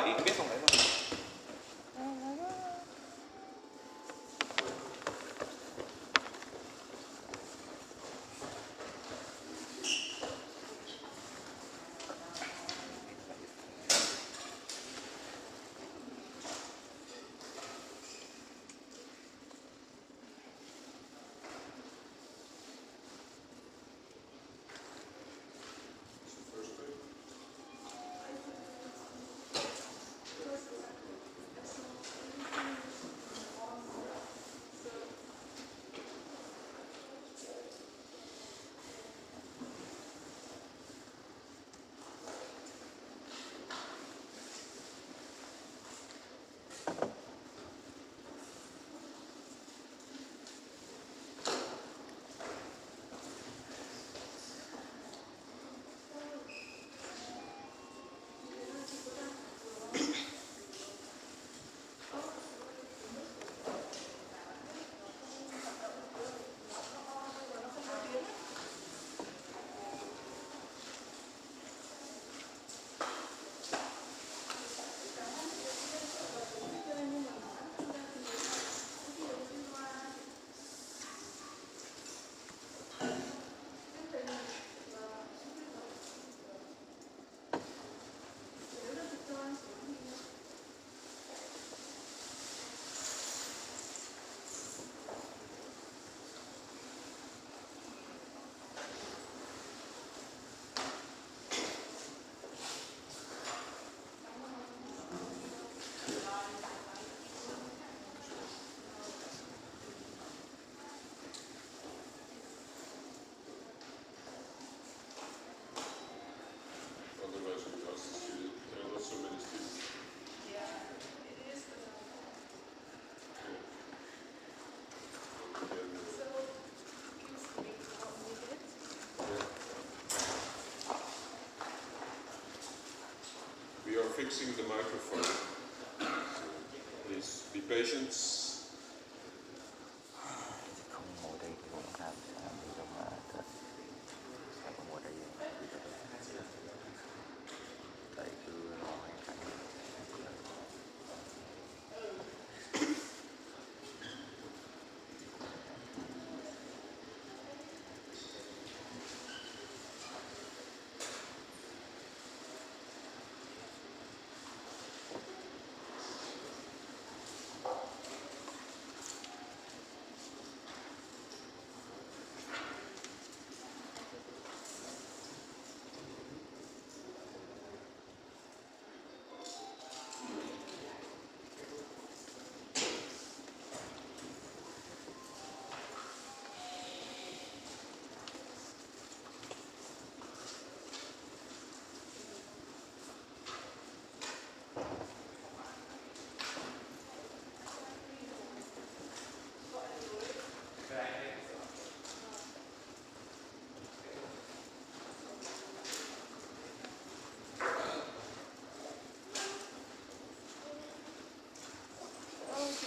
7 biết không đấy không? We are fixing the microphone. Please be patient. Không ngồi đây thì cũng làm đi đâu mà thật không ngồi đây đi đâu đấy cứ lo hay phải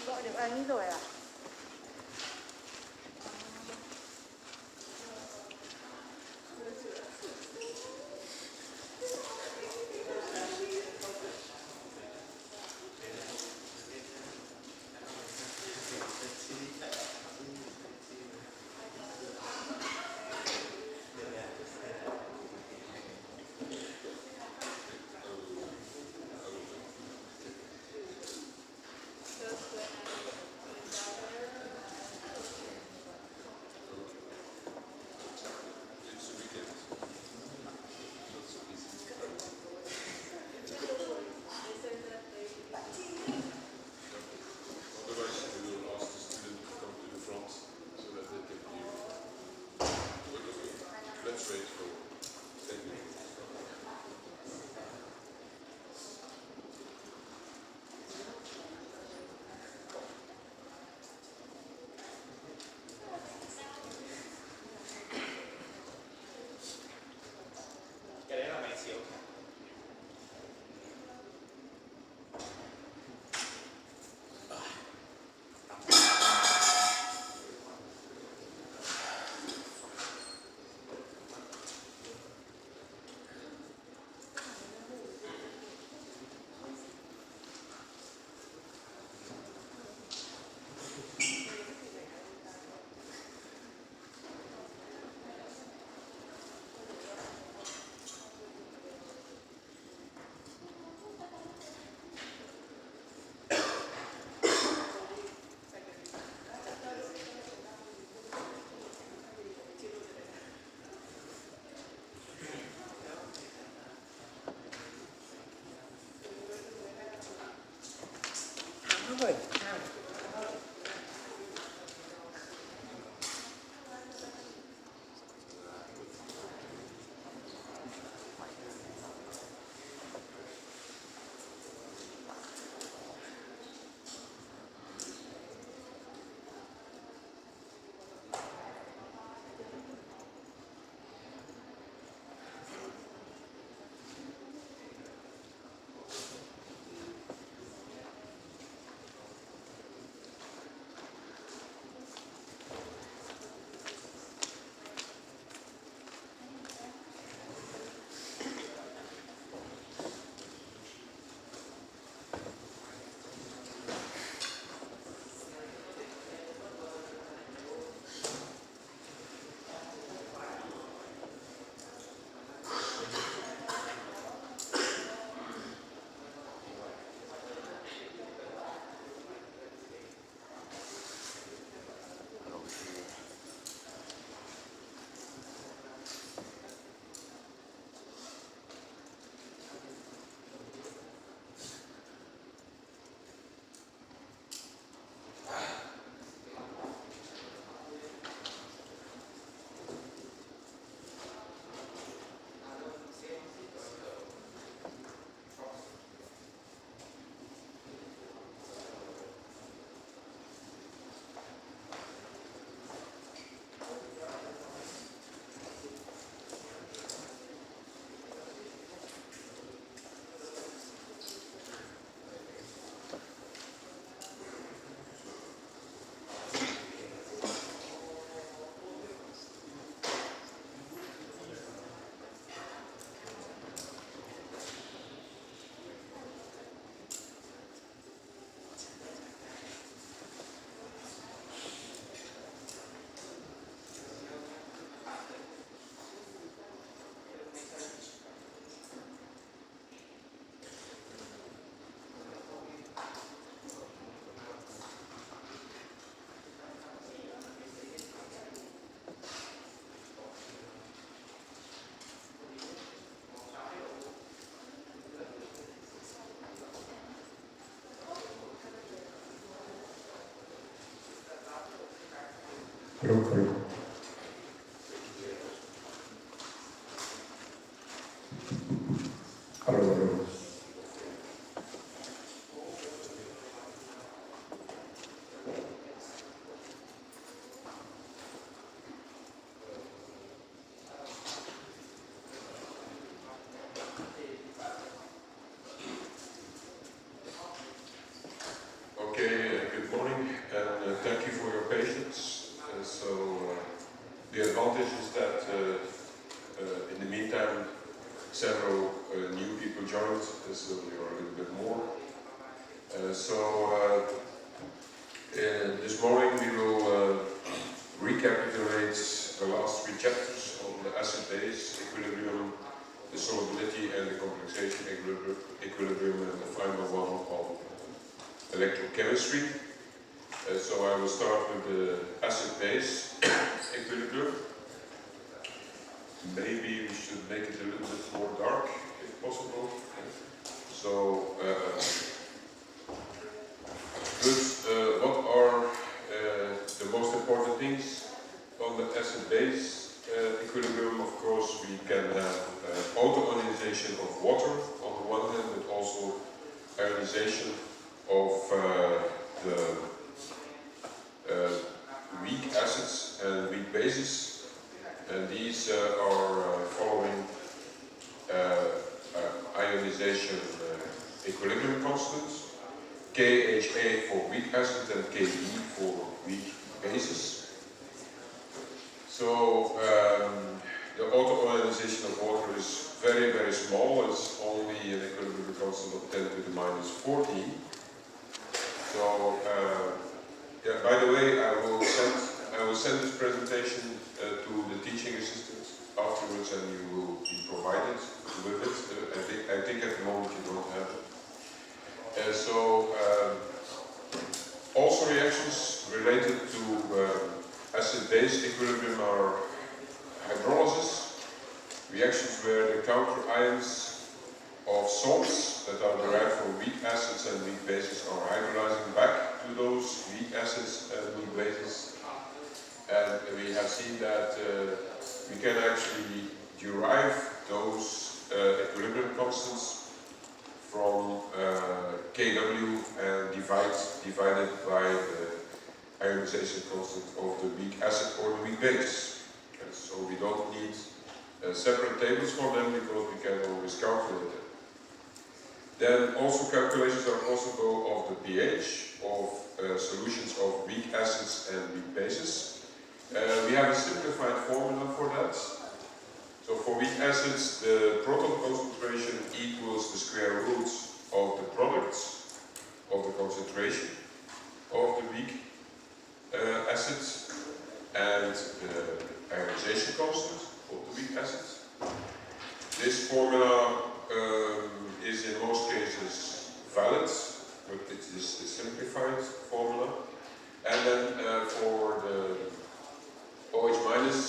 gọi được anh rồi à? Hello. Hello. Okay, good morning, and thank you for your patience. The advantage is that in the meantime, several new people joined, so we are a little bit more. This morning we will recapitulate the last three chapters on the acid base equilibrium, the solubility and the complexation equilibrium, and the final one on electrochemistry. So I will start with the acid-base equilibrium. Maybe we should make it a little bit more dark, if possible. So, what are the most important things on the acid-base equilibrium? Of course, we can have autoionization of water on the one hand, but also ionization of the weak acids and weak bases, and these are following ionization equilibrium constants, KHA for weak acids and KB for weak bases. So the autoionization of water is very, very small. It's only an equilibrium constant of 10 to the minus 14. So, by the way, I will send this presentation to the teaching assistants afterwards, and you will be provided with it. I think at the moment you don't have it. Also reactions related to acid-base equilibrium are hydrolysis, reactions where the counter ions of salts that are derived from weak acids and weak bases are hydrolyzing back to those weak acids and weak bases. And we have seen that we can actually derive those equilibrium constants from Kw and divided by the ionization constant of the weak acid or the weak base. And so we don't need separate tables for them because we can always calculate them. Then also calculations are possible of the pH of solutions of weak acids and weak bases. We have a simplified formula for that. So for weak acids, the proton concentration equals the square root of the product of the concentration of the weak acids and the ionization constant of the weak acids. This formula is in most cases valid, but it is a simplified formula. And then for the OH minus,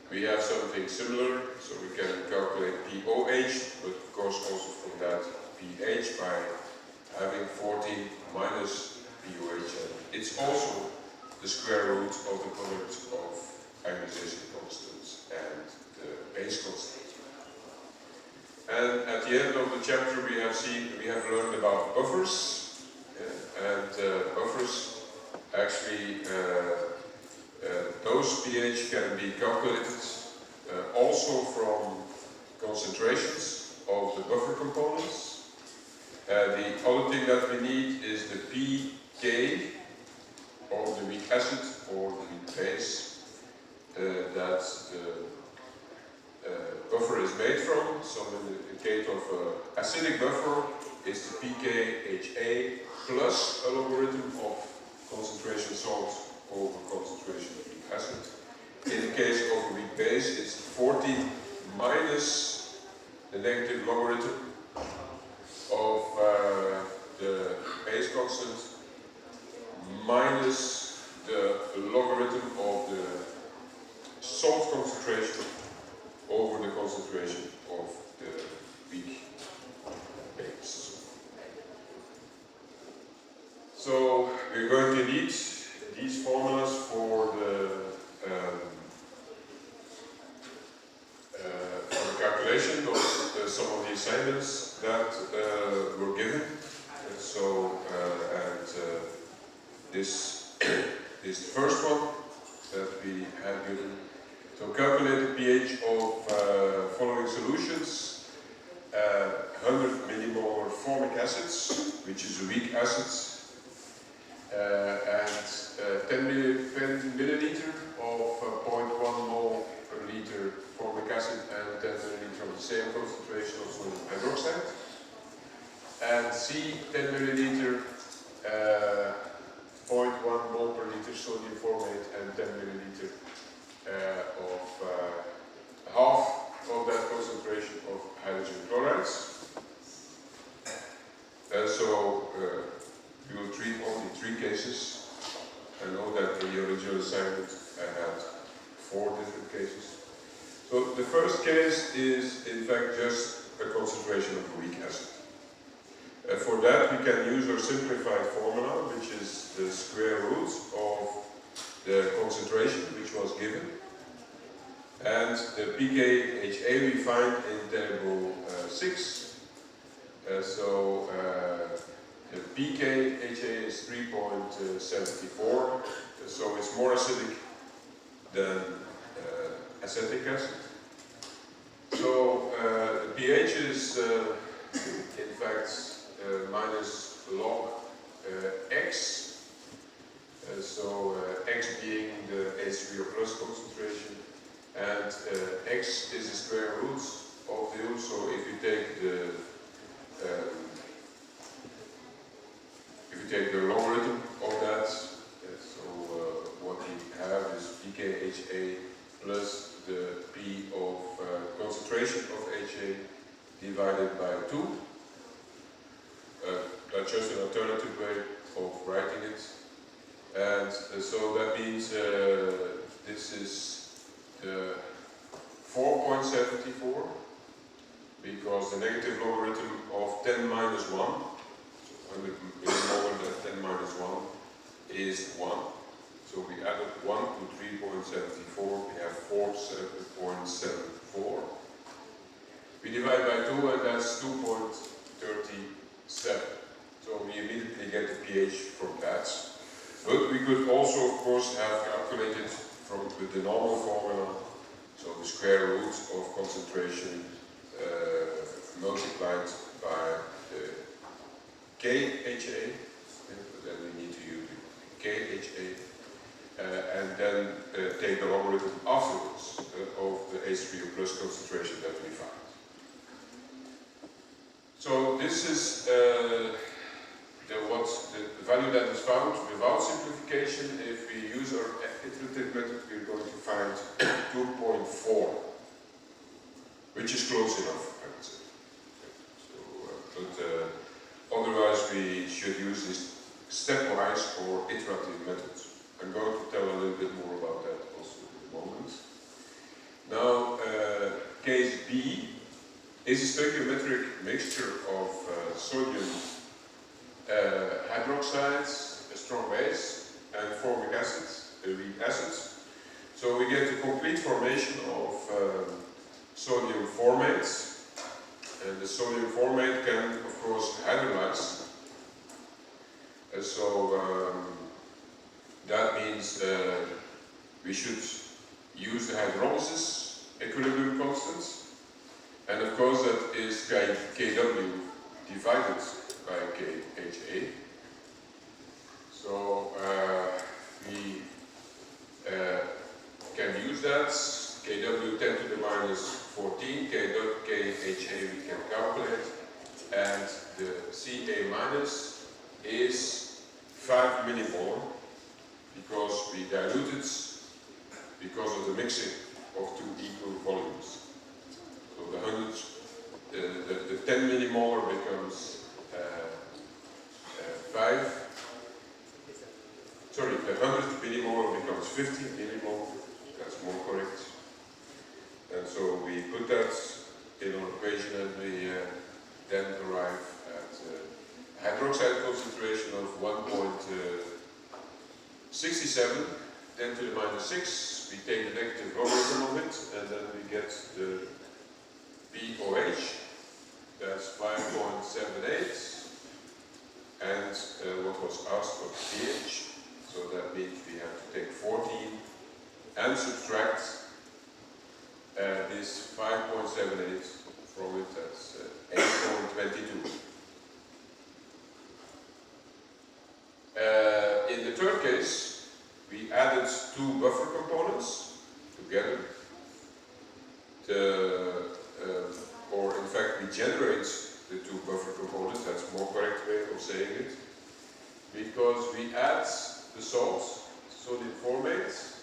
we have something similar, so we can calculate POH, but of course also from that pH by having 14 minus POH. And it's also the square root of the product of ionization constants and the base constant. And at the end of the chapter we have learned about buffers, and buffers actually those pH can be calculated also from concentrations of the buffer components. The other thing that we need is the pK of the weak acid or the weak base that the buffer is made from. So in the case of acidic buffer is the pKHA plus a logarithm of concentration salt over concentration of weak acid. In the case of a weak base, it's 14 minus the negative logarithm of the base constant minus the logarithm of the salt concentration over the concentration of the weak base. So we're going to need these formulas for the assignments that were given. This is the first one that we have given. So calculate the pH of following solutions. 100 millimolar formic acids, which is a weak acid, and 10 milliliter of 0.1 mole per liter formic acid and 10 milliliter of the same concentration of sodium hydroxide. And C, 10 milliliter, 0.1 mole per liter sodium formate and 10 milliliter of half of that concentration of hydrogen chlorides. And so we will treat only 3 cases. I know that in the original assignment I had 4 different cases. So the first case is in fact just a concentration of a weak acid. For that we can use our simplified formula, which is the square root of the concentration which was given. And the pKHA we find in table 6. The pKHA is 3.74, so it's more acidic than acetic acid. So the pH is in fact minus log X. X being the H3O plus concentration, and X is the square root of the U. So if you take the logarithm of that, what we have is pKHA plus the P of concentration of HA divided by 2. That's just an alternative way of writing it. And so that means this is 4.74, because the negative logarithm of 10 minus 1, so 100 millimolar than 10 minus 1 is 1. So we added 1 to 3.74, we have 4.74. We divide by 2 and that's 2.37. So we immediately get the pH from that. But we could also, of course, have calculated with the normal formula, so the square root of concentration multiplied by the KHA, then we need to use the KHA, and then take the logarithm afterwards of the H3O plus concentration that we found. So this is the value that is found without simplification. If we use our iterative method, we're going to find 2.4, which is close enough, I would say. Otherwise we should use this stepwise or iterative methods. I'm going to tell a little bit more about that also in a moment. Now, case B is a stoichiometric mixture of sodium hydroxides, a strong base, and formic acid, a weak acid. So we get a complete formation of sodium formates, and the sodium formate can, of course, hydrolyze. That means we should use the hydrolysis equilibrium constants, and of course that is Kw divided by KHA. So we can use that. Kw 10 to the minus 14, KHA we can calculate, and the Ca minus is 5 millimolar, because we diluted because of the mixing of 2 equal volumes. So the 10 millimolar becomes the 100 millimolar becomes 50 millimolar, that's more correct. And so we put that in our equation and we then arrive at hydroxide concentration of 1.67, 10 to the minus 6. We take the negative logarithm of it and then we get the pOH. that's 5.78. And what was asked was pH, so that means we have to take 14 and subtract this 5.78 from it, that's 8.22. In the third case, we added two buffer components together. Or in fact, we generate the two buffer components, that's a more correct way of saying it, because we add the salts, sodium formate,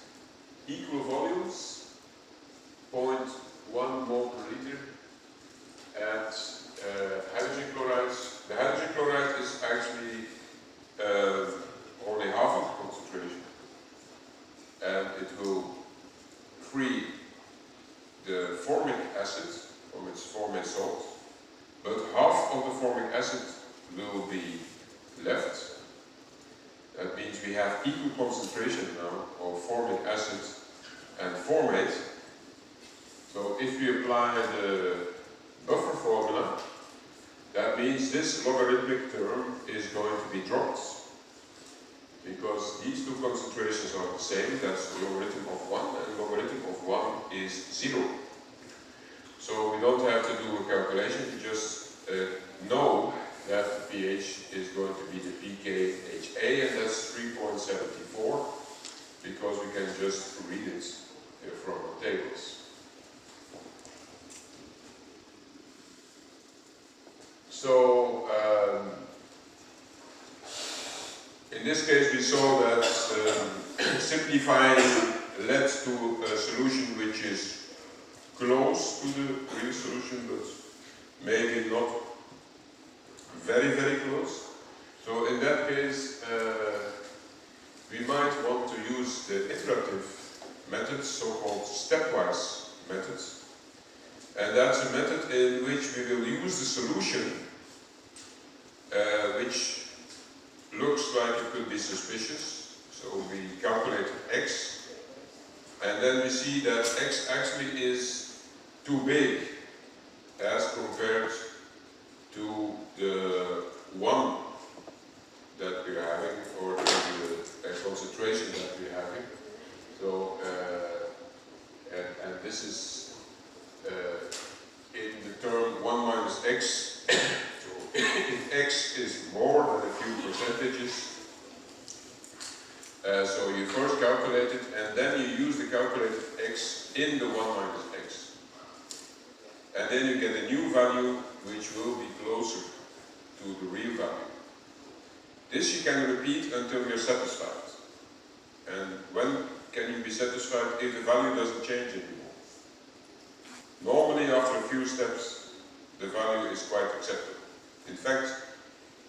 equal volumes, 0.1 mole per liter, and hydrogen chloride. The hydrogen chloride is actually only half of the concentration, and it will free the formic acid from its formate salt, but half of the formic acid will be left. That means we have equal concentration now of formic acid and formate. So if we apply the buffer formula, that means this logarithmic term is going to be dropped, because these two concentrations are the same. That's the logarithm of 1, and logarithm of 1 is 0. So we don't have to do a calculation, we just know that the pH is going to be the pKHA, and that's 3.74, because we can just read it from the tables. So in this case we saw that simplifying led to a solution which is close to the real solution, but maybe not very, very close. So in that case, we might want to use the iterative methods, so-called stepwise methods. And that's a method in which we will use the solution which looks like it could be suspicious. So we calculate x, and then we see that x actually is too big as compared to the one that we're having, or to the concentration that we're having. So, and this is in the term 1 minus x. So if x is more than a few percentages, so you first calculate it, and then you use the calculated x in the 1 minus x. And then you get a new value which will be closer to the real value. This you can repeat until you're satisfied. And when can you be satisfied? If the value doesn't change anymore. Normally after a few steps the value is quite acceptable. In fact,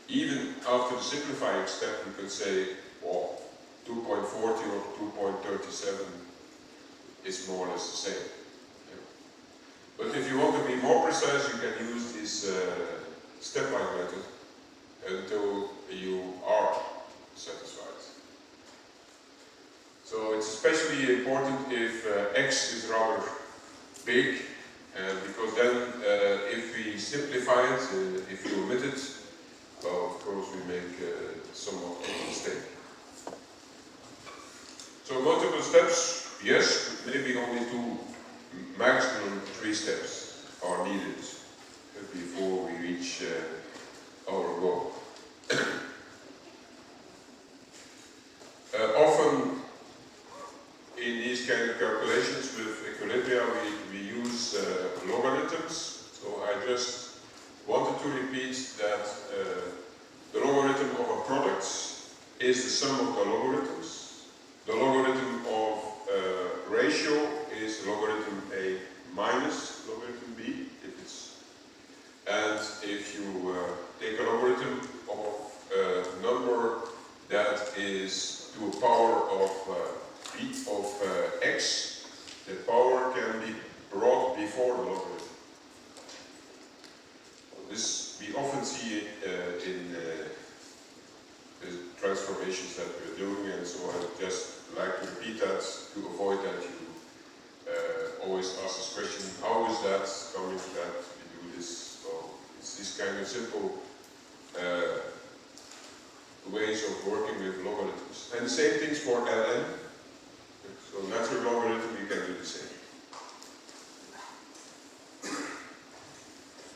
even after the simplifying step you could say, well, 2.40 or 2.37 is more or less the same. But if you want to be more precise, you can use this stepwise method until you are satisfied. So it's especially important if x is rather big, because then if we simplify it, if we omit it, well, of course we make somewhat of a mistake. So multiple steps, yes, maybe only 2, maximum 3 steps are needed before we reach our goal. Often in these kind of calculations with equilibria we use logarithms. So I just wanted to repeat that the logarithm of a product is the sum of the logarithms. The logarithm of ratio is logarithm A minus logarithm B, and if you take a logarithm of a number that is to a power of x, the power can be brought before the logarithm. This we often see it in the transformations that we're doing, and so I just like to repeat that to avoid that you always ask this question, how is that coming that we do this? Well, these kind of simple ways of working with logarithms. And the same things for ln. So natural logarithm, you can do the same.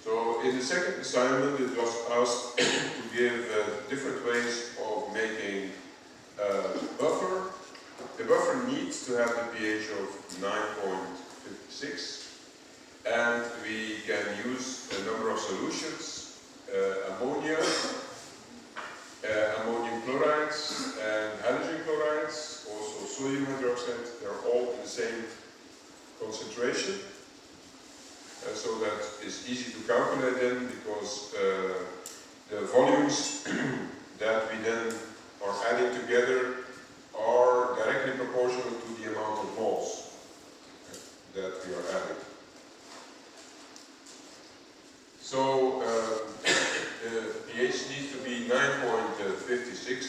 So in the second assignment, it was asked to give different ways of making a buffer. The buffer needs to have the pH of 9.56, and we can use a number of solutions: ammonia, ammonium chlorides, and hydrogen chlorides, also sodium hydroxide. They're all in the same concentration. So that is easy to calculate then, because the volumes that we then are adding together are directly proportional to the amount of moles that we are adding. So the pH needs to be 9.56,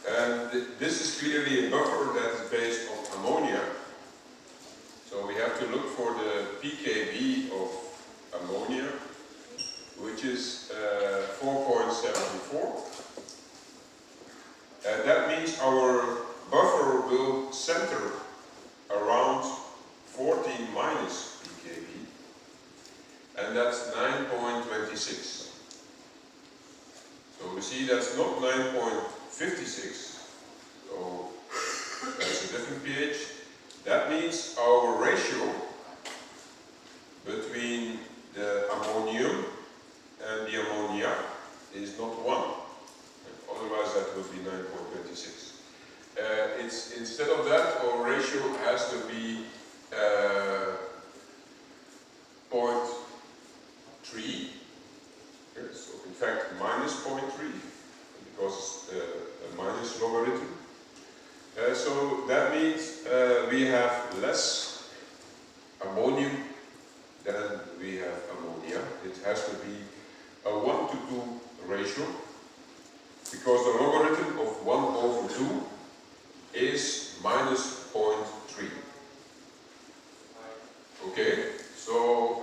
and this is clearly a buffer that is based on ammonia. So we have to look for the pKb of ammonia, which is 4.74. And that means our buffer will center around 14 minus pKb, and that's 9.26. So we see that's not 9.56, so that's a different pH. That means our ratio between the ammonium and the ammonia is not 1. Otherwise that would be 9.26. It's instead of that, our ratio has to be 0.3. So in fact minus 0.3, because a minus logarithm. So that means we have less ammonium than we have ammonia. It has to be a 1 to 2 ratio, because the logarithm of 1 over 2 is minus 0.3. Okay, so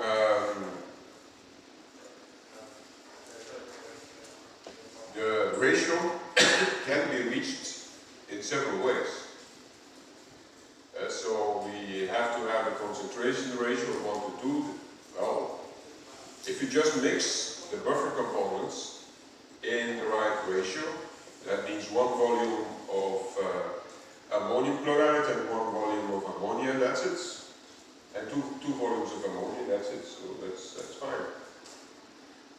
the ratio can be reached in several ways. So we have to have a concentration ratio of 1 to 2. Well, if you just mix the buffer components in the right ratio, that means 1 volume of ammonium chloride and 1 volume of ammonia, that's it. And two volumes of ammonia, that's it. So that's fine.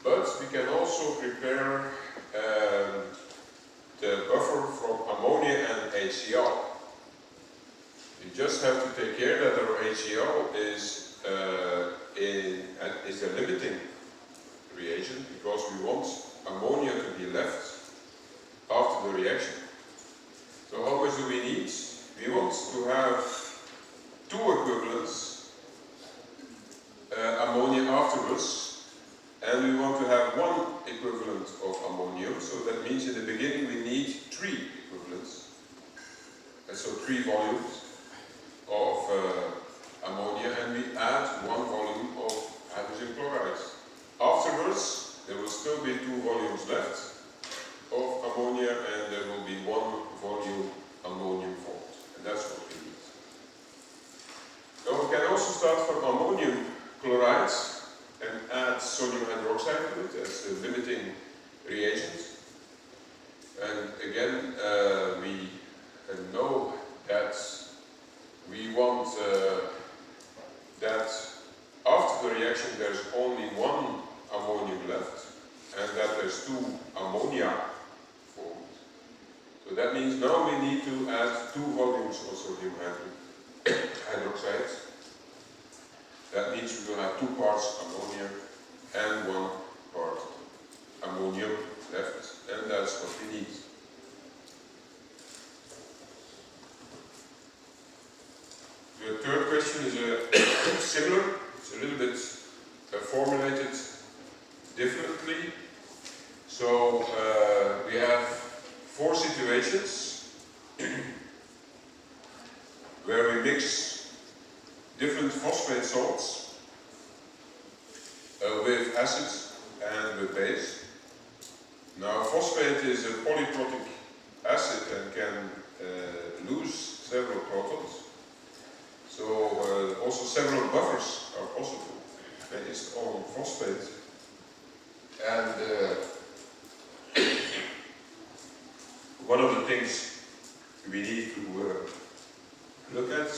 But we can also prepare the buffer from ammonia and HCl. We just have to take care that our HCl is a limiting reagent, because we want ammonia to be left after the reaction. So how much do we need? We want to have 2 equivalents ammonia afterwards, and we want to have 1 equivalent of ammonium. So that means in the beginning we need 3 equivalents, and so 3 volumes of ammonia, and we add 1 volume of hydrogen chloride. Afterwards, there will still be 2 volumes left of ammonia, and there will be 1 volume ammonium formed, and that's what we need. So we can also start from ammonium chloride and add sodium hydroxide to it as a limiting reagent. And again, we know that we want that after the reaction there's only 1 ammonium left, and that there's 2 ammonia formed. So that means now we need to add 2 volumes of sodium hydroxide. That means we will have 2 parts ammonia and 1 part ammonium left, and that's what we need. The third question is similar. It's a little bit formulated differently. So we have 4 situations where we mix different phosphate salts with acids and the base. Now, phosphate is a polyprotic acid and can lose several protons. So also several buffers are possible based on phosphate. And one of the things we need to look at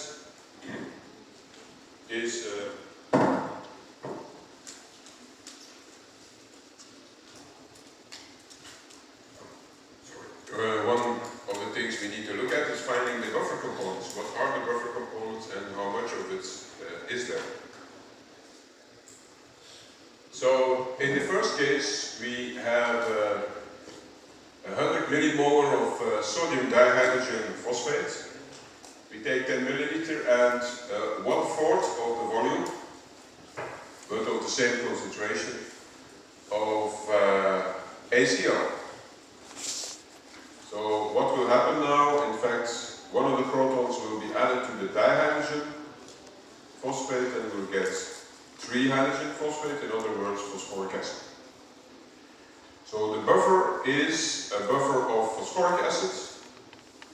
is one of the things we need to look at is finding the buffer components. What are the buffer components and how much of it is there? So in the first case we have 100 millimolar of sodium dihydrogen phosphate. We take 10 milliliter and 1/4 of the volume, but of the same concentration, of ACl. So what will happen now? In fact, one of the protons will be added to the dihydrogen phosphate and we'll get 3 hydrogen phosphate, in other words, phosphoric acid. So the buffer is a buffer of phosphoric acid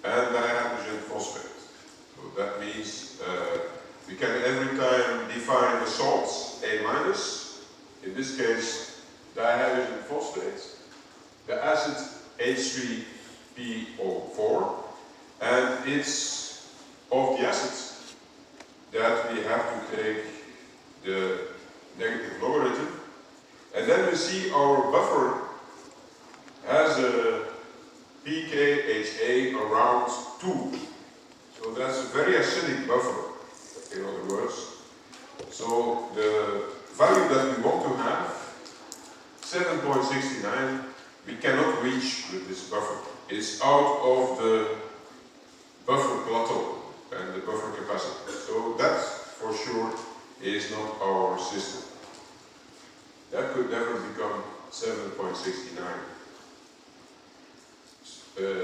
and dihydrogen phosphate. So that means we can every time define the salts A-, in this case dihydrogen phosphate, the acid H3PO4, and it's of the acids that we have to take the negative logarithm, and then we see our buffer has a pKa around 2. So that's a very acidic buffer, in other words. So the value that we want to have, 7.69, we cannot reach with this buffer. It's out of the buffer plateau and the buffer capacity. So that, for sure, is not our system. That could never become 7.69.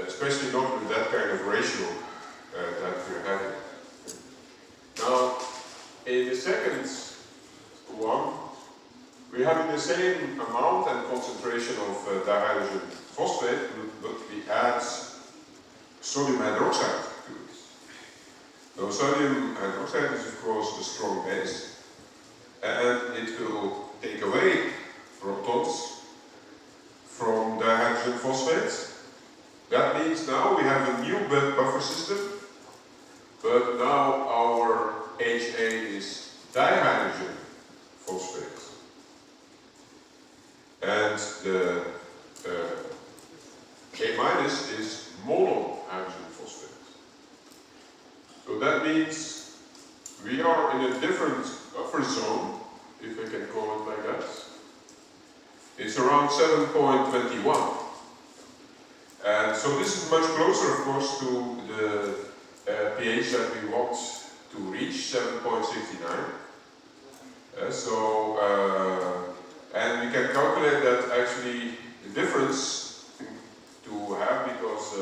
Especially not with that kind of ratio that we're having. Now, in the second one, we're having the same amount and concentration of dihydrogen phosphate, but we add sodium hydroxide to it. Now, sodium hydroxide is, of course, a strong base, and it will take away protons from dihydrogen phosphate. That means now we have a new buffer system, but now our HA is dihydrogen phosphate. And the A- is monohydrogen phosphate. So that means we are in a different buffer zone, if I can call it like that. It's around 7.21. And so this is much closer, of course, to the pH that we want to reach, 7.69. And we can calculate that actually the difference to have, because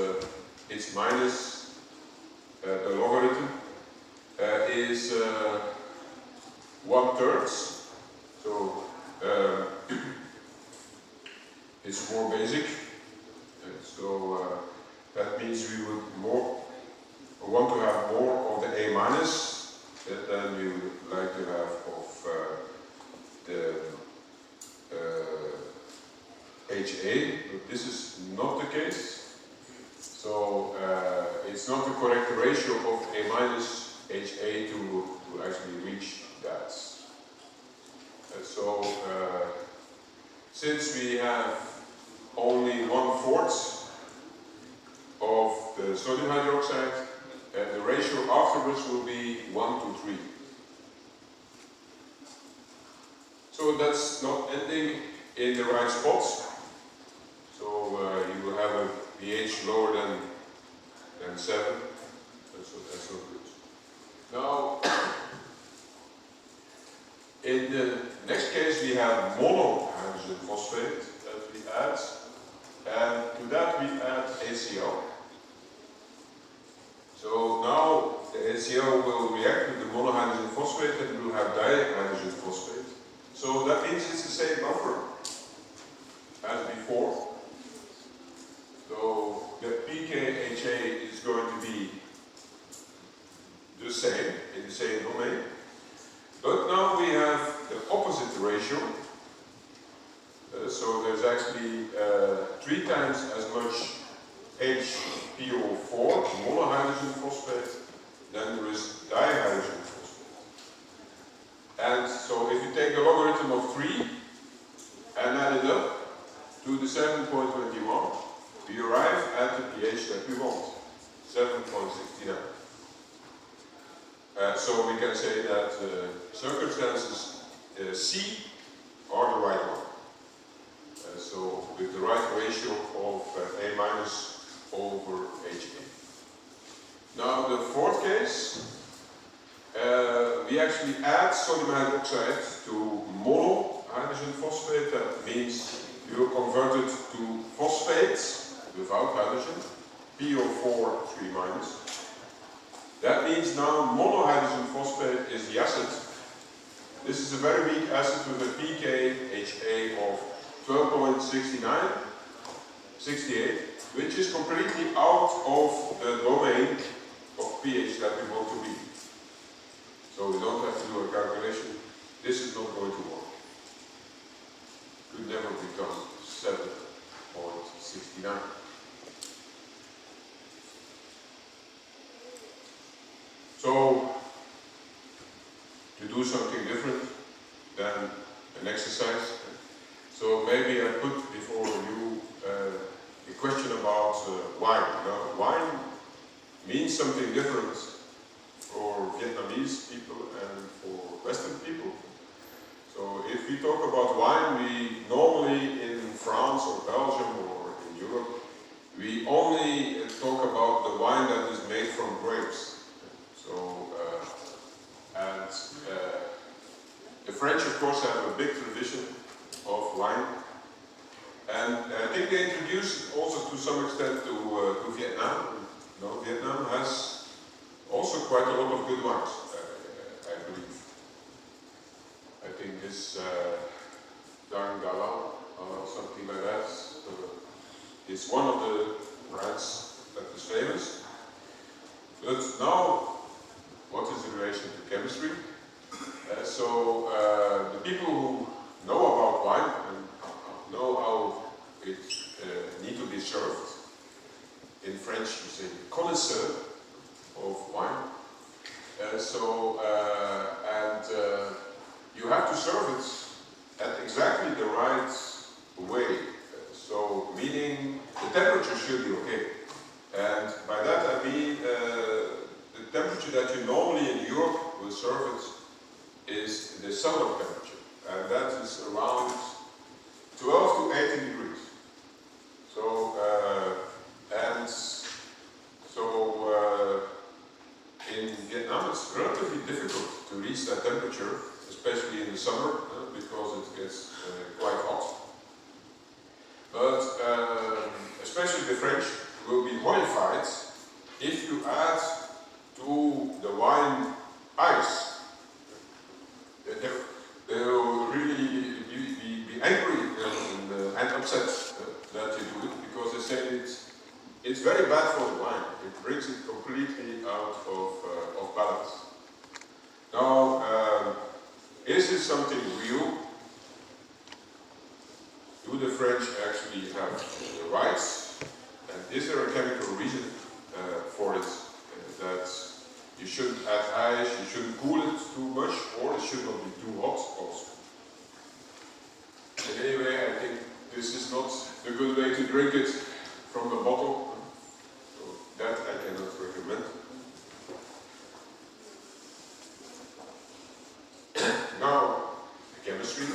it's minus the logarithm, is 1/3. So it's more basic. So that means we would want to have more of the A- than we would like to have of the HA, but this is not the case. So it's not the correct ratio of A- HA to actually reach that. Since we have only 1/4 of the sodium hydroxide, the ratio afterwards will be 1:3. So that's not ending in the right spot. So you will have a pH lower than 7. So that's not good. Now, in the next case we have monohydrogen phosphate that we add, and to that we add HCl. So now the HCl will react with the monohydrogen phosphate and we will have dihydrogen phosphate. So that means it's the same buffer. so there's actually 3 times as much HPO4, monohydrogen phosphate, than there is dihydrogen phosphate. And so if you take the logarithm of 3 and add it up to the 7.21, we arrive at the pH that we want, 7.69. So we can say that circumstances C are the right one. So with the right ratio of A minus over HA. Now the fourth case, we actually add sodium hydroxide to mono hydrogen phosphate. That means you convert it to phosphates without hydrogen, PO4 3 minus. That means now monohydrogen phosphate is the acid. This is a very weak acid with a pKa of 12.69, 68, which is completely out of the domain of pH that we want to be. So we don't have to do a calculation. This is not going to work. Could never become 7.69. So, to do something different than an exercise, so maybe I put before you a question about wine. Now, wine means something different for Vietnamese people and for Western people. So if we talk about wine, we normally in France or Belgium or in Europe, we only talk about the wine that is made from grapes. So, the French, of course, have a big tradition of wine, and I think they introduced it also to some extent to Vietnam. No, Vietnam has also quite a lot of good wines, I believe. I think this Dang Galang or something like that is one of the brands that is famous. But now, what is the relation to chemistry? The people who know about wine and know how it needs to be served, in French you say connoisseur of wine. You have to serve it at exactly the right way. So meaning the temperature should be okay. And by that I mean the temperature that you normally in Europe will serve it is the summer temperature, and that is around 12 to 18 degrees. In Vietnam it's relatively difficult to reach that temperature, especially in the summer, because it gets quite hot. But especially the French will be horrified if you add to the wine ice. They will really be angry and upset that you do it, because they say it's very bad for the wine. It brings it completely out of balance. Now, is this something real? Do the French actually have the rights? And is there a chemical reason for it? That you shouldn't add ice, you shouldn't cool it too much, or it should not be too hot also. And anyway, I think this is not a good way to drink it from the bottle. So that I cannot recommend. Now, the chemistry.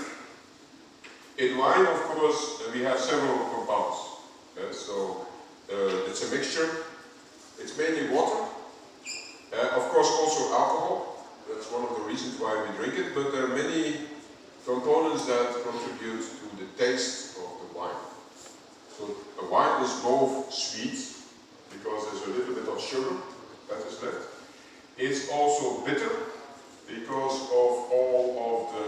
In wine, of course, we have several compounds. It's a mixture. It's mainly water. Of course, also alcohol. That's one of the reasons why we drink it. But there are many components that contribute to the taste of the wine. So a wine is both sweet, because there's a little bit of sugar that is left. It's also bitter, because of all of the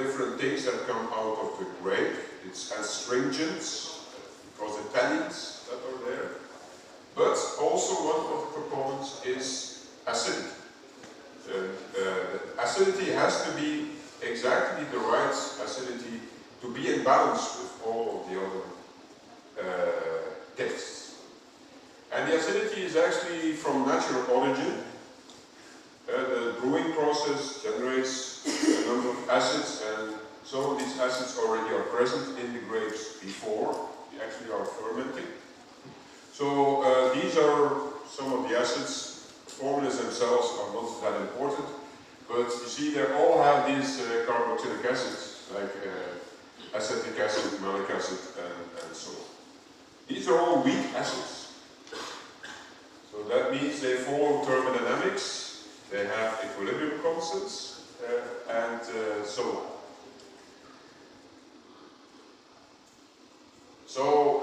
different things that come out of the grape. It's astringents, because the tannins that are there. But also one of the components is acidity. Acidity has to be exactly the right acidity to be in balance with all of the other tastes. And the acidity is actually from natural origin. The brewing process generates a number of acids, and some of these acids already are present in the grapes before they actually are fermenting. So these are some of the acids. The formulas themselves are not that important, but you see they all have these carboxylic acids, like acetic acid, malic acid, and so on. These are all weak acids. So that means they follow thermodynamics, they have equilibrium constants, and so on. So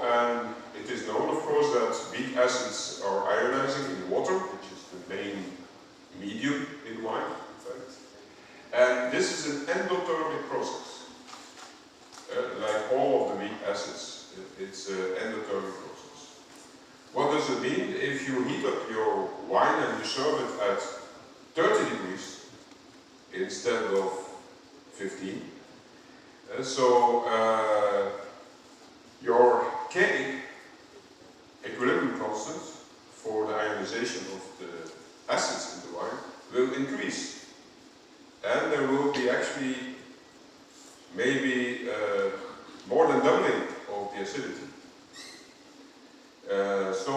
it is known, of course, that weak acids are ionizing in water, which is the main medium in wine, in fact. And this is an endothermic process. Like all of the weak acids, it's an endothermic process. What does it mean? If you heat up your wine and you serve it at 30 degrees instead of 15, your K, equilibrium constant for the ionization of the acids in the wine, will increase. And there will be actually maybe more than doubling of the acidity. So,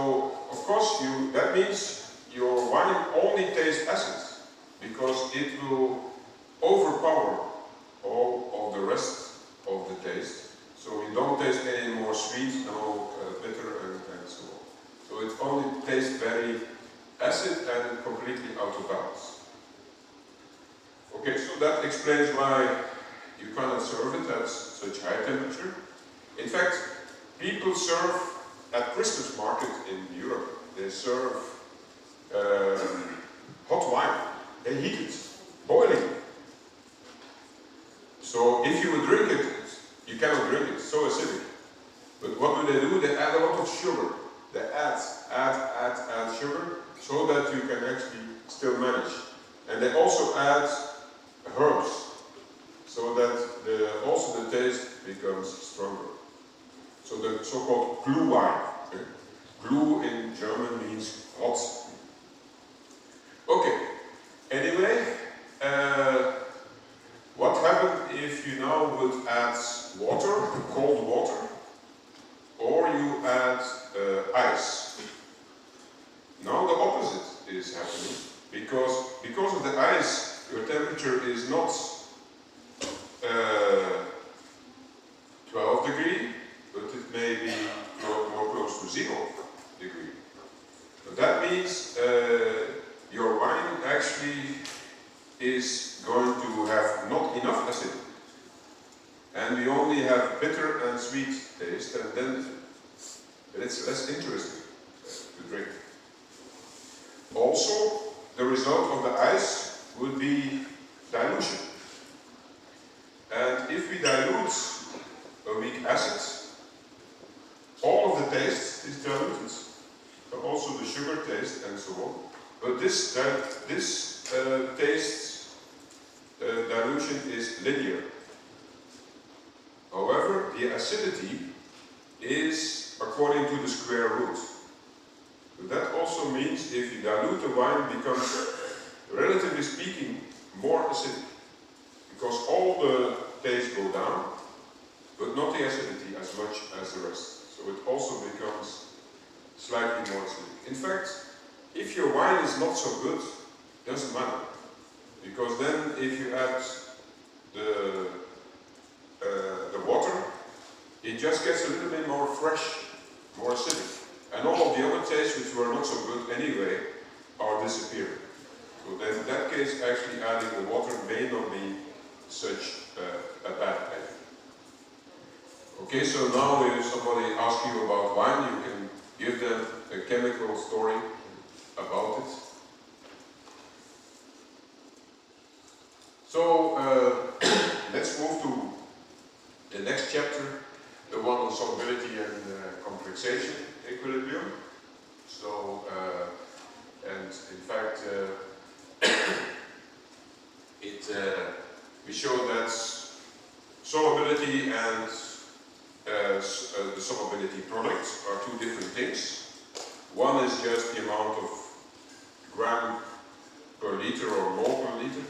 of course, that means your wine only tastes acids, because it will overpower all of the rest of the taste. So you don't taste any more sweet, no bitter, and so on. So it only tastes very acid and completely out of balance. Okay, so that explains why you cannot serve it at such high temperature. In fact, people serve at Christmas market in Europe, they serve hot wine. They heat it, boiling. So if you would drink it, you cannot drink it, so acidic. But what do? They add a lot of sugar. They add sugar so that you can actually still manage. And they also add herbs so that also the taste becomes stronger. So the so-called Glühwein. Glüh in German means hot. Okay, anyway, what happened if you now would add water, cold water, or you add ice? Now the opposite is happening, because of the ice, your temperature is not 12 degrees, but it may be more close to 0 degree. But that means your wine actually is going to have not enough acidity. And we only have bitter and sweet taste, and then it's less interesting to drink. Also, the result of the ice would be dilution. And if we dilute a weak acid, all of the taste is diluted, so also the sugar taste and so on. But this taste dilution is linear. However, the acidity is according to the square root. But that also means if you dilute the wine, it becomes, relatively speaking, more acidic. Because all the taste go down, but not the acidity as much as the rest. So it also becomes slightly more acidic. In fact, if your wine is not so good, it doesn't matter. Because then if you add the water, it just gets a little bit more fresh, more acidic. And all of the other tastes which were not so good anyway are disappearing. So then in that case, actually adding the water may not be such a bad idea. Okay, so now if somebody asks you about wine, you can give them a chemical story about it. So let's move to the next chapter, the one on solubility and complexation equilibrium. So, and in fact, we show that Solvability and the solvability products are two different things. One is just the amount of gram per liter or mole per liter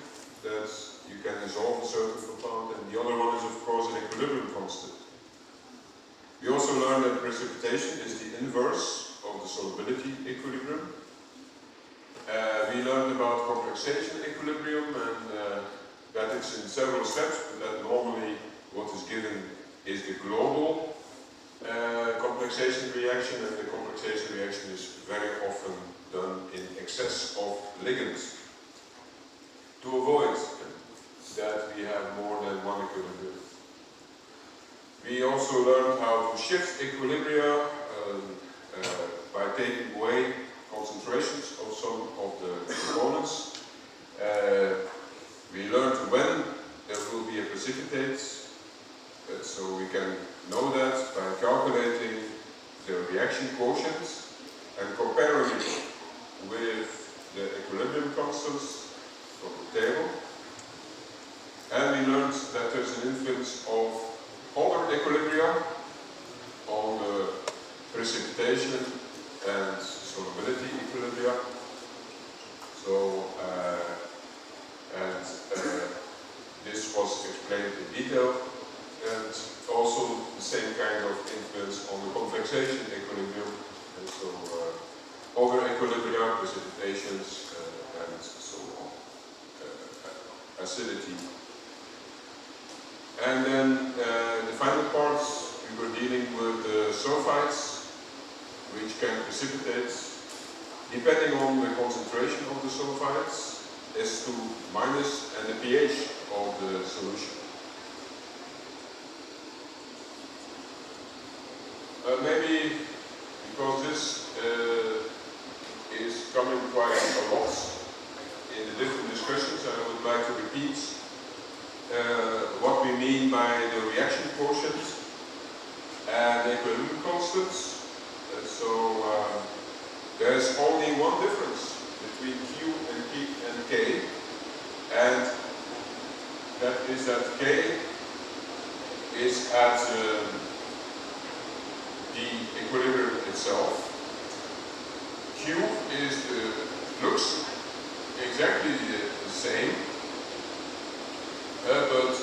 that you can dissolve a certain compound, and the other one is of course an equilibrium constant. We also learned that precipitation is the inverse of the solubility equilibrium. We learned about complexation equilibrium and that it's in several steps, but that normally what is given is the global complexation reaction, and the complexation reaction is very often done in excess of ligands to avoid that we have more than one equilibrium. We also learned how to shift equilibria by taking away concentrations of some of the components. We learned when there will be a precipitate, so we can know that by calculating the reaction quotient and comparing it with the equilibrium constants from the table. And we learned that there's an influence of other equilibria on the precipitation and solubility equilibria. So, this was explained in detail, and also the same kind of influence on the complexation equilibrium, and so other equilibria, precipitations, and so on, acidity. And then the final part, we were dealing with the sulfides, which can precipitate, depending on the concentration of the sulfides, S2 minus, and the pH of the solution. Maybe because this is coming quite a lot in the different discussions, I would like to repeat what we mean by the reaction quotient and the equilibrium constants. There's only one difference between Q and K, and that is that K is at the equilibrium itself. Q looks exactly the same, but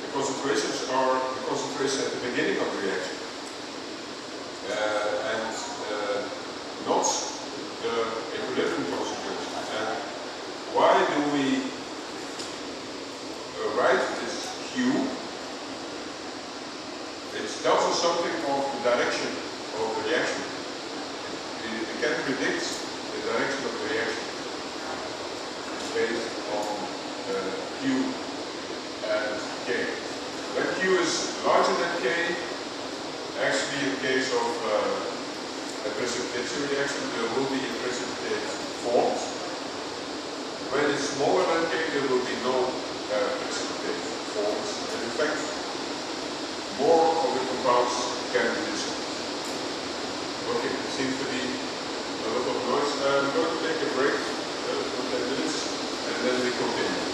the concentrations are the concentration at the beginning of the reaction, and not the equilibrium concentration. And why do we write this Q? It tells us something of the direction of the reaction. We can predict the direction of the reaction. It's based on Q and K. When Q is larger than K, actually in case of a precipitation reaction, there will be a precipitate formed. When it's smaller than K, there will be no precipitate formed. And in fact, more of the compounds can be dissolved. Okay, there seems to be a lot of noise. I'm going to take a break for 10 minutes and then we continue.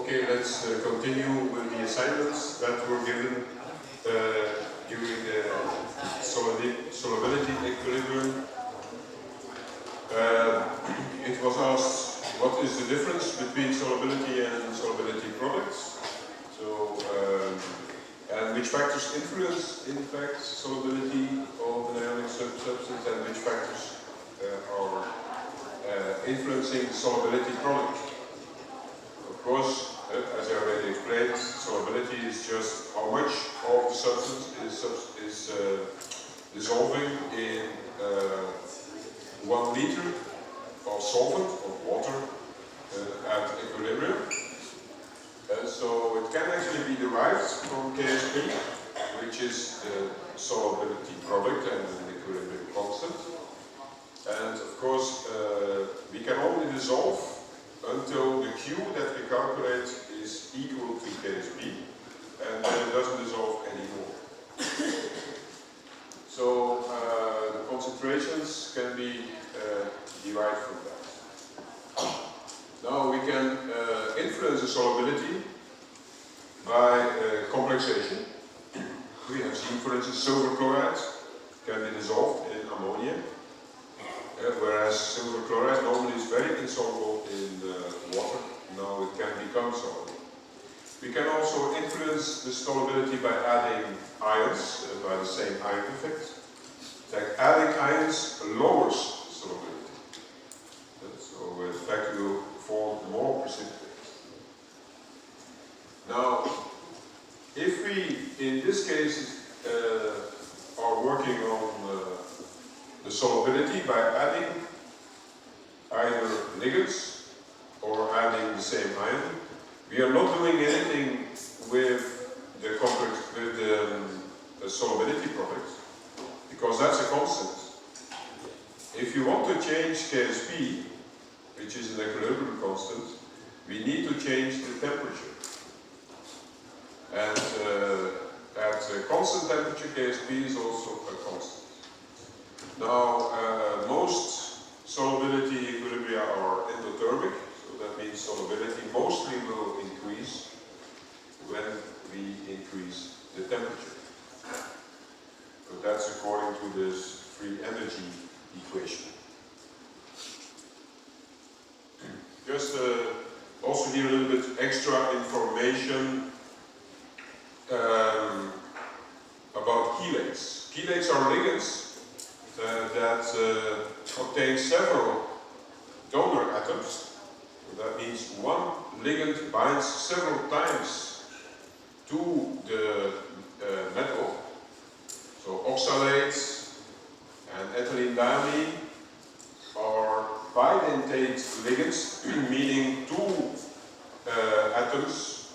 Okay, let's continue with the assignments that were given during the solubility equilibrium. It was asked, what is the difference between solubility and solubility products? So, and which factors influence, in fact, solubility of an ionic substance, and which factors are influencing the solubility product. Of course, as I already explained, solubility is just how much of the substance is dissolving in 1 liter of solvent, of water, at equilibrium. So it can actually be derived from KSP, which is the solubility product and an equilibrium constant. And of course, we can only dissolve until the Q that we calculate is equal to KSP, and then it doesn't dissolve anymore. So the concentrations can be derived from that. Now we can influence the solubility by complexation. We have seen, for instance, silver chloride can be dissolved in ammonia. Whereas silver chloride normally is very insoluble in water, now it can become soluble. We can also influence the solubility by adding ions, by the same ion effect. Like adding ions lowers solubility. So in fact you will form more precipitates. Now, if we, in this case, are working on the solubility by adding either ligands or adding the same ion, we are not doing anything with the complex, with the solubility product, because that's a constant. If you want to change KSP, which is an equilibrium constant, we need to change the temperature. And at a constant temperature, KSP is also a constant. Now, most solubility equilibria are endothermic, so that means solubility mostly will increase when we increase the temperature. So that's according to this free energy equation. Just also here a little bit extra information about chelates. Chelates are ligands that contain several donor atoms. So that means one ligand binds several times to the metal. So oxalates and ethylene diamine are bidentate ligands, meaning two atoms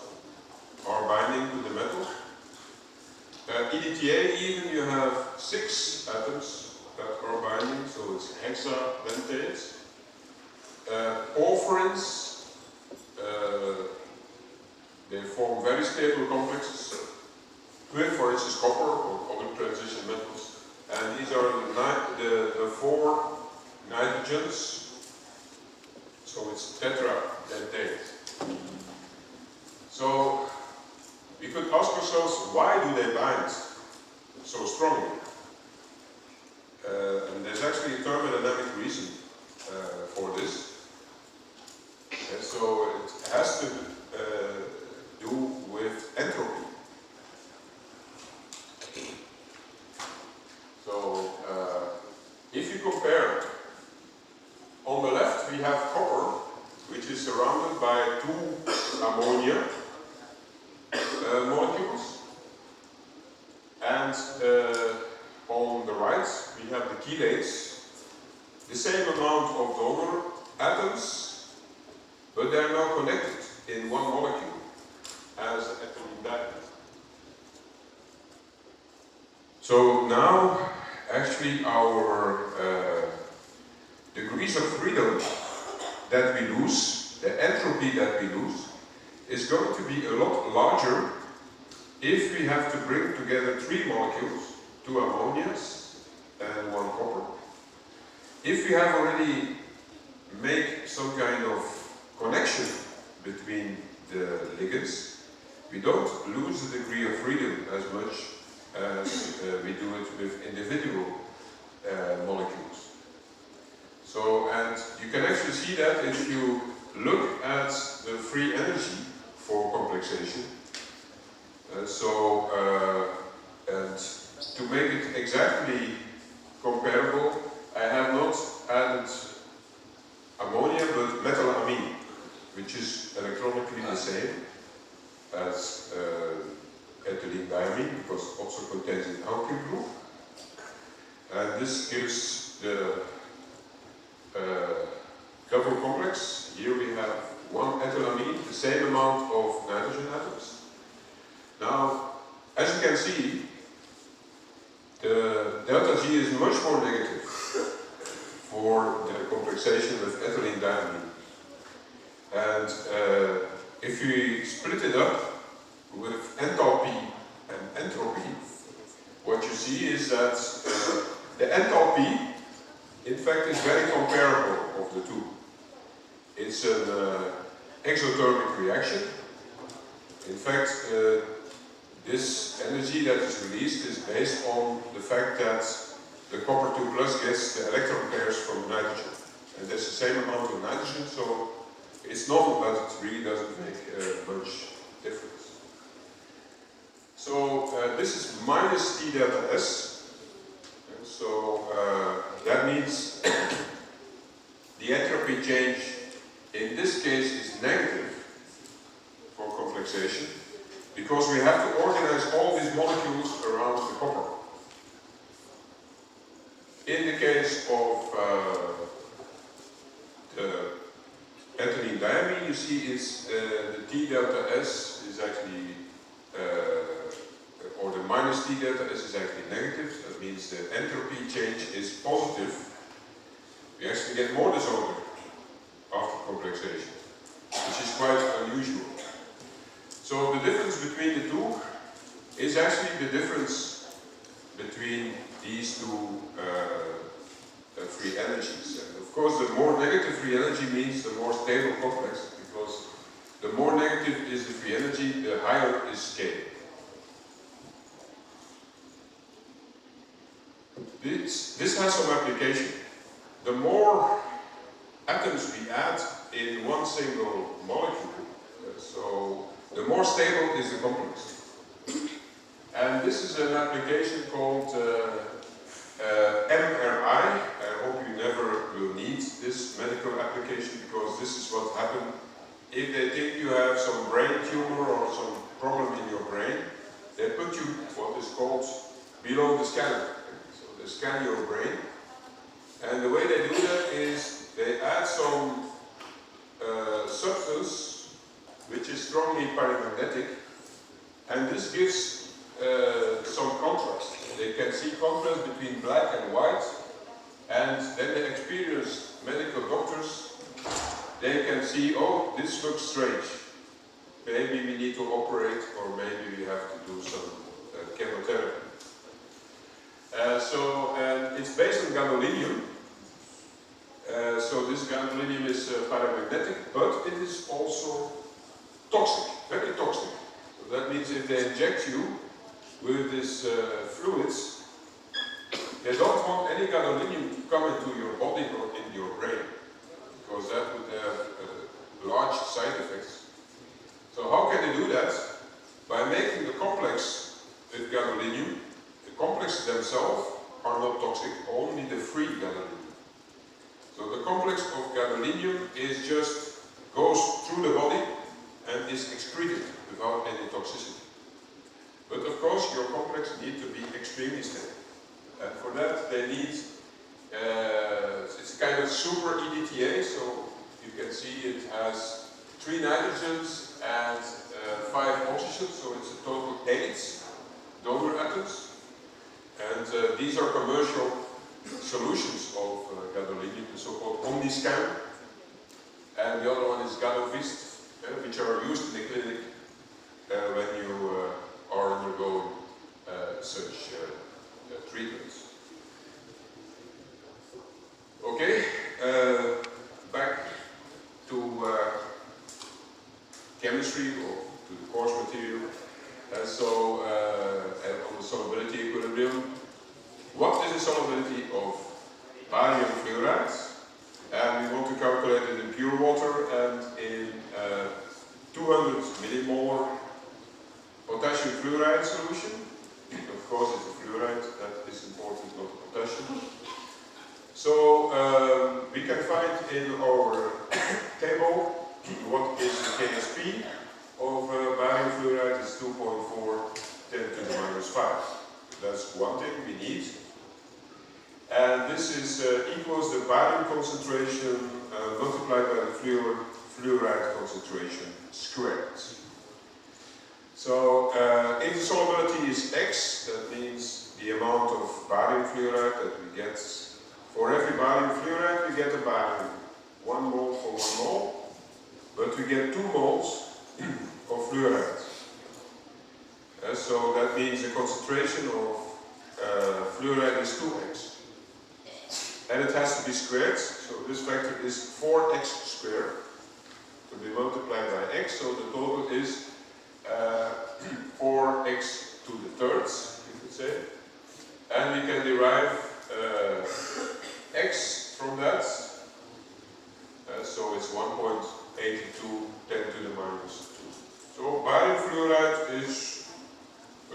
are binding to the metal. EDTA, even you have 6 atoms that are binding, so it's hexadentate. Porphyrins, they form very stable complexes with, for instance, copper or other transition metals. And these are the 4 nitrogens, so it's tetradentate. So we could ask ourselves, why do they bind so strongly? And there's actually a thermodynamic reason for this. And so it has to do with entropy. So if you compare on the left we have copper, which is surrounded by two ammonia molecules. And on the right, we have the chelates, the same amount of donor atoms, but they are now connected in one molecule as ethylene diamide. So now, actually, our degrees of freedom that we lose, the entropy that we lose, is going to be a lot larger if we have to bring together three molecules, two ammonias and one copper. If we have already made some kind of connection between the ligands, we don't lose the degree of freedom as much as we do it with individual molecules. So, and you can actually see that if you look at the free energy for complexation. And to make it exactly comparable, I have not added ammonia but methylamine, which is electronically the same as ethylene diamine, because it also contains an alkyl group. And this gives the double complex. Here we have one ethylamine, the same amount of nitrogen atoms. Now, as you can see, the delta G is much more negative for the complexation with ethylene diamine. And if we split it up with enthalpy and entropy, what you see is that the enthalpy, in fact, is very comparable of the two. It's an exothermic reaction. In fact, this energy that is released is based on the fact that the copper 2 plus gets the electron pairs from nitrogen. And there's the same amount of nitrogen, so it's normal, but it really doesn't make much difference. So this is minus T delta S. And so that means the entropy change in this case is negative for complexation, because we have to organize all these molecules around the copper. In the case of the ethylene diamine, you see it's the T delta S is actually, or the minus T delta S is actually negative. That means the entropy change is positive. We actually get more disorder after complexation, which is quite unusual. So the difference between the two is actually the difference between these two free energies. And of course, the more negative free energy means the more stable complex, because the more negative is the free energy, the higher is K. This has some application. The more atoms we add in one single molecule, so the more stable is the complex. And this is an application called MRI. I hope you never will need this medical application, because this is what happens if they think you have some brain tumor or some problem in your brain. They put you what is called below the scanner. So they scan your brain, and the way they do that is they add some substance which is strongly paramagnetic, and this gives some contrast. They can see contrast between black and white, and then the experienced medical doctors, they can see, oh, this looks strange. Maybe we need to operate, or maybe we have to do some chemotherapy. And it's based on gadolinium. So this gadolinium is paramagnetic, but it is also toxic, very toxic. So that means if they inject you with these fluids, they don't want any gadolinium to come into your body or in your brain, because that would have large side effects. So how can they do that? By making the complex with gadolinium. The complexes themselves are not toxic, only the free gadolinium. So the complex of gadolinium is just goes through the body and is excreted without any toxicity. But of course, your complex need to be extremely stable. And for that, they need, it's a kind of super EDTA, so you can see it has 3 nitrogens and 5 oxygens, so it's a total 8 donor atoms. And these are commercial solutions of gadolinium, the so-called Omniscan. And the other one is Gadovist, which are used in the clinic when you are undergoing such treatments. Okay, back to chemistry or to the course material. So on the solubility equilibrium, what is the solubility of barium fluoride? And we want to calculate it in pure water and in 200 millimolar potassium fluoride solution. Of course, it's a fluoride, that is important, not potassium. So we can find in our table what is the KSP of barium fluoride is 2.4 10 to the minus 5. That's one thing we need. And this is equals the barium concentration multiplied by the fluoride concentration squared. So if the solubility is X, that means the amount of barium fluoride that we get. For every barium fluoride, we get a barium. 1 mole for 1 mole, but we get 2 moles of fluoride. So that means the concentration of fluoride is 2x. And it has to be squared, so this factor is 4x squared to be multiplied by x, so the total is 4x to the third, you could say. And we can derive x from that, so it's 1.82 10 to the minus 2. So barium fluoride is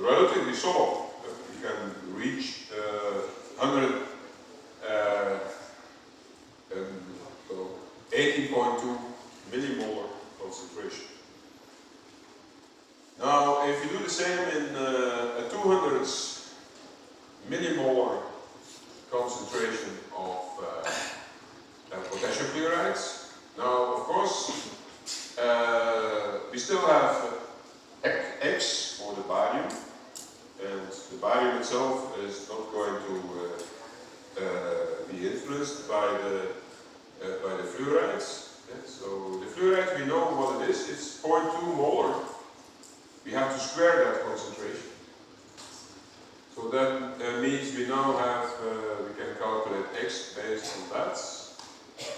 relatively soluble. We can reach 18.2 millimolar concentration. Now, if you do the same in a 200 millimolar concentration of potassium fluorides, now of course we still have X for the barium, and the barium itself is not going to be influenced by the fluorides. Yeah, so the fluoride, we know what it is. It's 0.2 molar. We have to square that concentration. So that means we now have, we can calculate X based on that.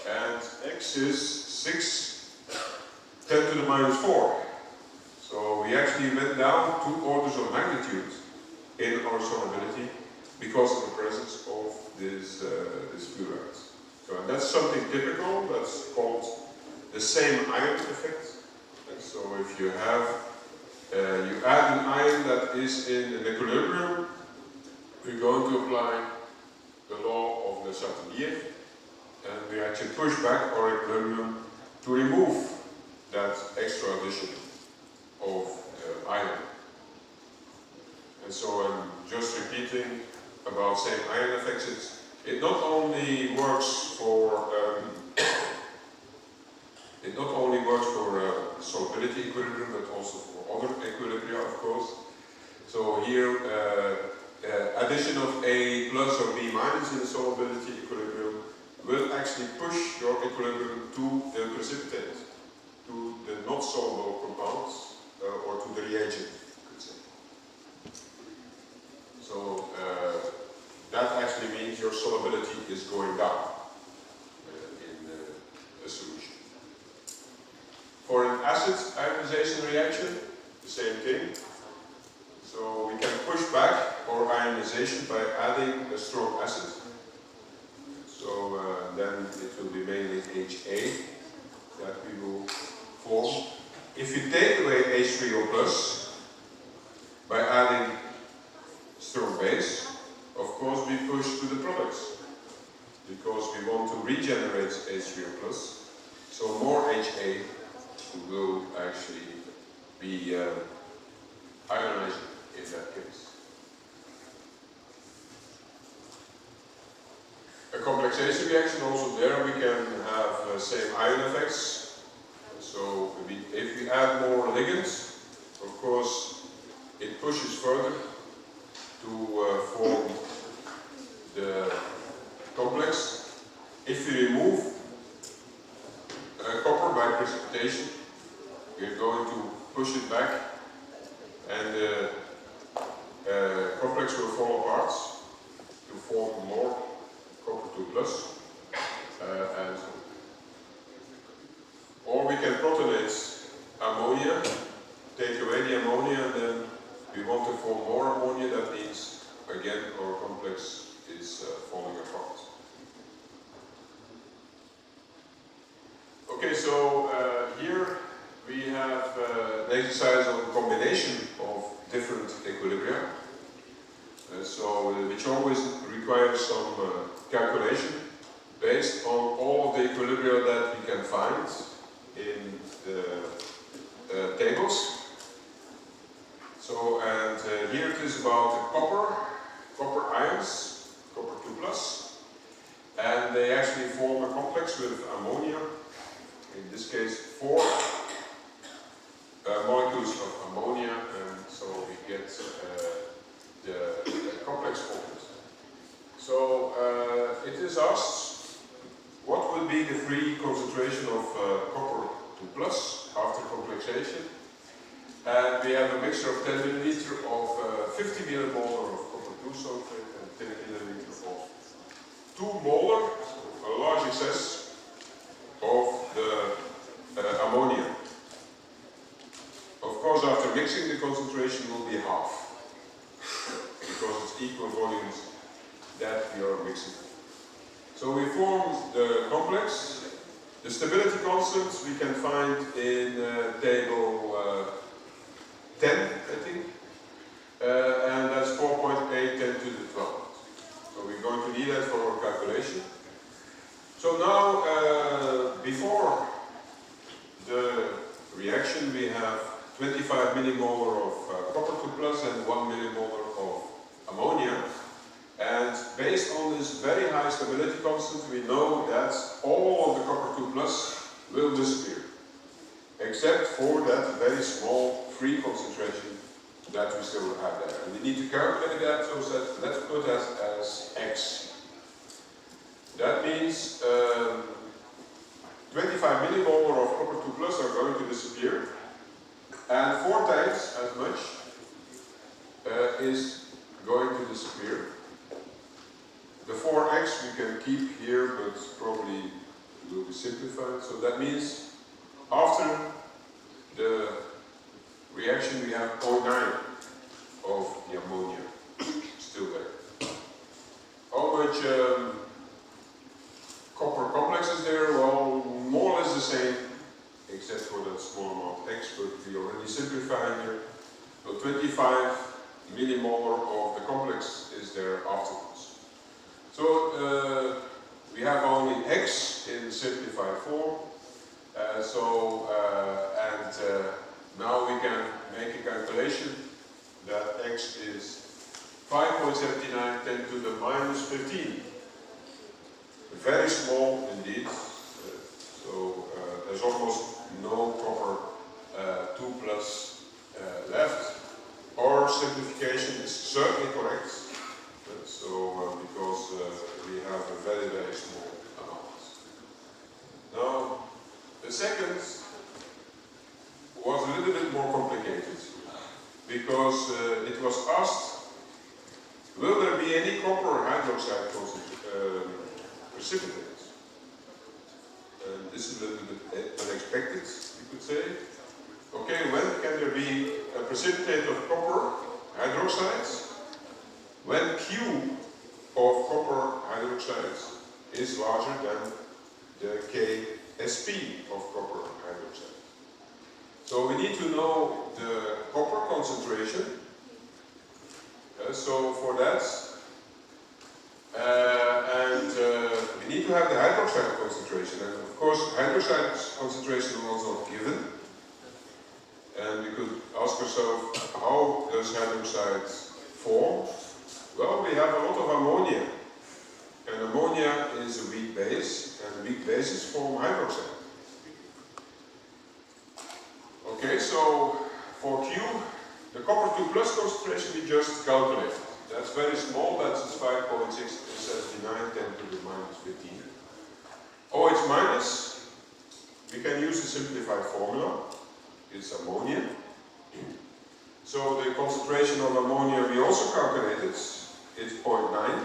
And X is 6 10 to the minus 4. So we actually went down 2 orders of magnitude in our solubility because of the presence of this fluoride. So and that's something typical, that's called the same ion effect. And so if you have, you add an ion that is in an equilibrium, we're going to apply the law of Le Chatelier, and we actually push back our equilibrium to remove that extra addition of ion. And so I'm just repeating about same ion effects. It not only works for solubility equilibrium, but also for other equilibria, of course. So here, addition of A plus or B minus in the solubility equilibrium will actually push your equilibrium to the precipitate, to the not soluble compounds, or to the reagent, you could say. So that actually means your solubility is going down in the solution. For an acid ionization reaction, the same thing. So we can push back our ionization by adding a strong acid. So then it will be mainly HA that we will form. If you take away H3O+, by adding strong base, of course we push to the products, because we we want to regenerate H3O+. So more HA will actually be ionizing in that case. A complexation reaction, also there we can have same ion effects. So if we add more ligands, of course it pushes further to form the complex. If we remove copper by precipitation, we're going to push it back and the complex will fall apart to form more copper 2+. And or we can protonate ammonia, take away the ammonia, and then we want to form more ammonia. That means again our complex is falling apart. Okay, so here we have an exercise on combination of different equilibria. Which always requires some calculation based on all of the equilibria that we can find in the tables. So, and here it is about copper ions, copper 2+, and they actually form a complex with ammonia. In this case, 4 molecules of ammonia, and so we get the complex formed. So it is asked, what will be the free concentration of copper 2+ after complexation? And we have a mixture of 10 milliliter of 50 millimolar of copper 2 sulfate and 10 milliliter of 2 molar, a large excess of the ammonia. Of course, after mixing, the concentration will be half, because it's equal volumes that we are mixing. So we form the complex. The stability constant we can find in table 10, I think, and that's 4.8 10 to the 12. So we're going to need that for our calculation. So now, before the reaction, we have 25 millimolar of copper 2+ and 1 millimolar of ammonia. And based on this very high stability constant, we know that all of the copper 2+ will disappear, except for that very small free concentration that we still have there. And we need to calculate that, so that let's put that as X. That means 25 millimolar of copper 2+ are going to disappear, and 4 times as much is going to disappear. The 4x we can keep here, but probably will be simplified. So that means after the reaction we have 0.9 of the ammonia still there. How much copper complex is there? Well, more or less the same, except for that small amount X, but we already simplified here. So 25 millimolar of the complex is there afterwards. So we have only X in simplified form. Now we can make a calculation that X is 5.79 10 to the minus 15. Very small indeed. There's almost no copper 2+ left. Our simplification is certainly correct. Because we have a very, very small amount. Now, the second was a little bit more complicated, because it was asked, will there be any copper hydroxide precipitate? And this is a little bit unexpected, you could say. Okay, when can there be a precipitate of copper hydroxide? When Q of copper hydroxide is larger than the Ksp of copper hydroxide. So we need to know the copper concentration. So for that, we need need to have the hydroxide concentration, and of course hydroxide concentration was not given. And we could ask ourselves, how does hydroxide form? Well, we have a lot of ammonia, and ammonia is a weak base, and weak bases form hydroxide. Okay, so for Q, the copper 2 plus concentration we just calculated. That's very small, that's 5.679 10 to the minus 15. OH minus, we can use a simplified formula. It's ammonia. So the concentration of ammonia we also calculated, it's 0.9.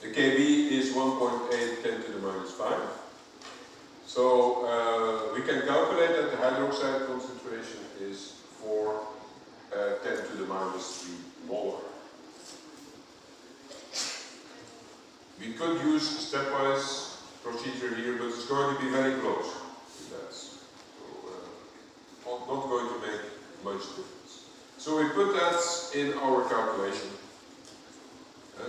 The Kb is 1.8 10 to the minus 5. So we can calculate that the hydroxide concentration is 4 10 to the minus 3 molar. We could use a stepwise procedure here, but it's going to be very close to that. So not going to make much difference. So we put that in our calculation.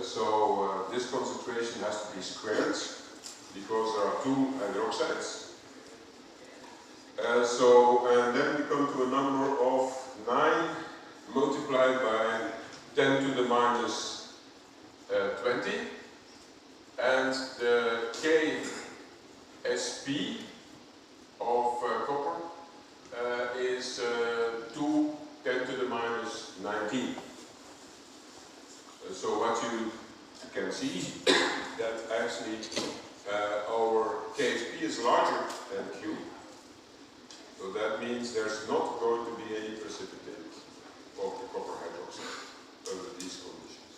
So this concentration has to be squared because there are 2 hydroxides. And then we come to a number of 9 multiplied by 10 to the minus 20, and the Ksp of copper is 2 10 to the minus 19. So what you can see that actually our Ksp is larger than Q. So that means there's not going to be any precipitate of the copper hydroxide under these conditions.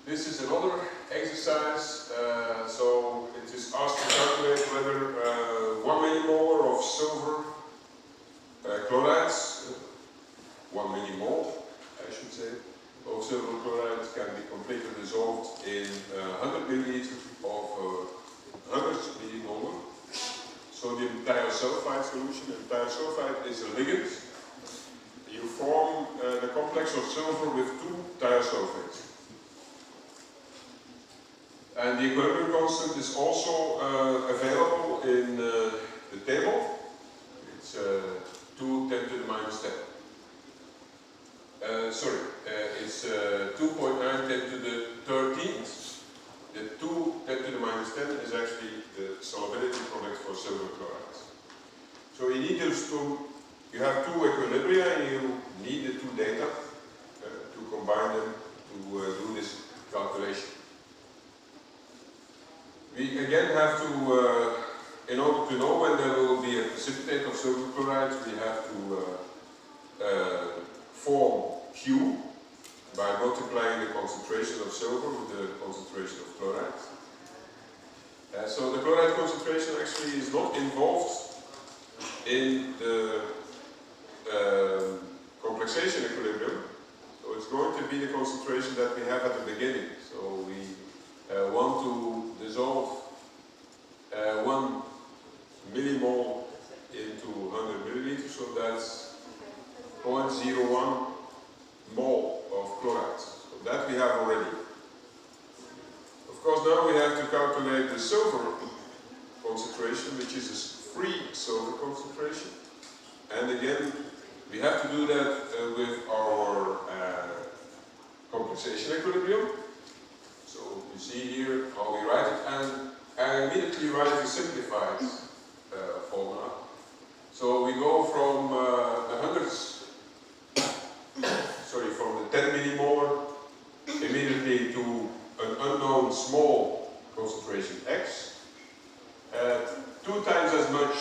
This is another exercise. So it is asked to calculate whether 1 millimolar of silver chlorides, 1 millimole, I should say, of silver chloride can be completely dissolved in 100 milliliters of 100 millimolar sodium thiosulfide solution. And thiosulfide is a ligand. You form the complex of silver with 2 thiosulfates. And the equilibrium constant is also available in the table. It's 2 10 to the minus 10. It's 2.9 10 to the 13th. The 2 10 to the minus 10 is actually the solubility product for silver chloride. So you need those two. You have 2 equilibria and you need the 2 data to combine them to do this calculation. We again have to, in order to know when there will be a precipitate of silver chloride, we have to form Q by multiplying the concentration of silver with the concentration of chloride. So the chloride concentration actually is not involved in the complexation equilibrium. So it's going to be the concentration that we have at the beginning. So we want to dissolve 1 millimole into 100 milliliters, so that's 0.01 mole of chloride. So that we have already. Of course, now we have to calculate the silver concentration, which is a free silver concentration. And again, we have to do that with our compensation equilibrium. So you see here how we write it, and I immediately write the simplified formula. So we go from from the 10 millimolar immediately to an unknown small concentration X. 2 times as much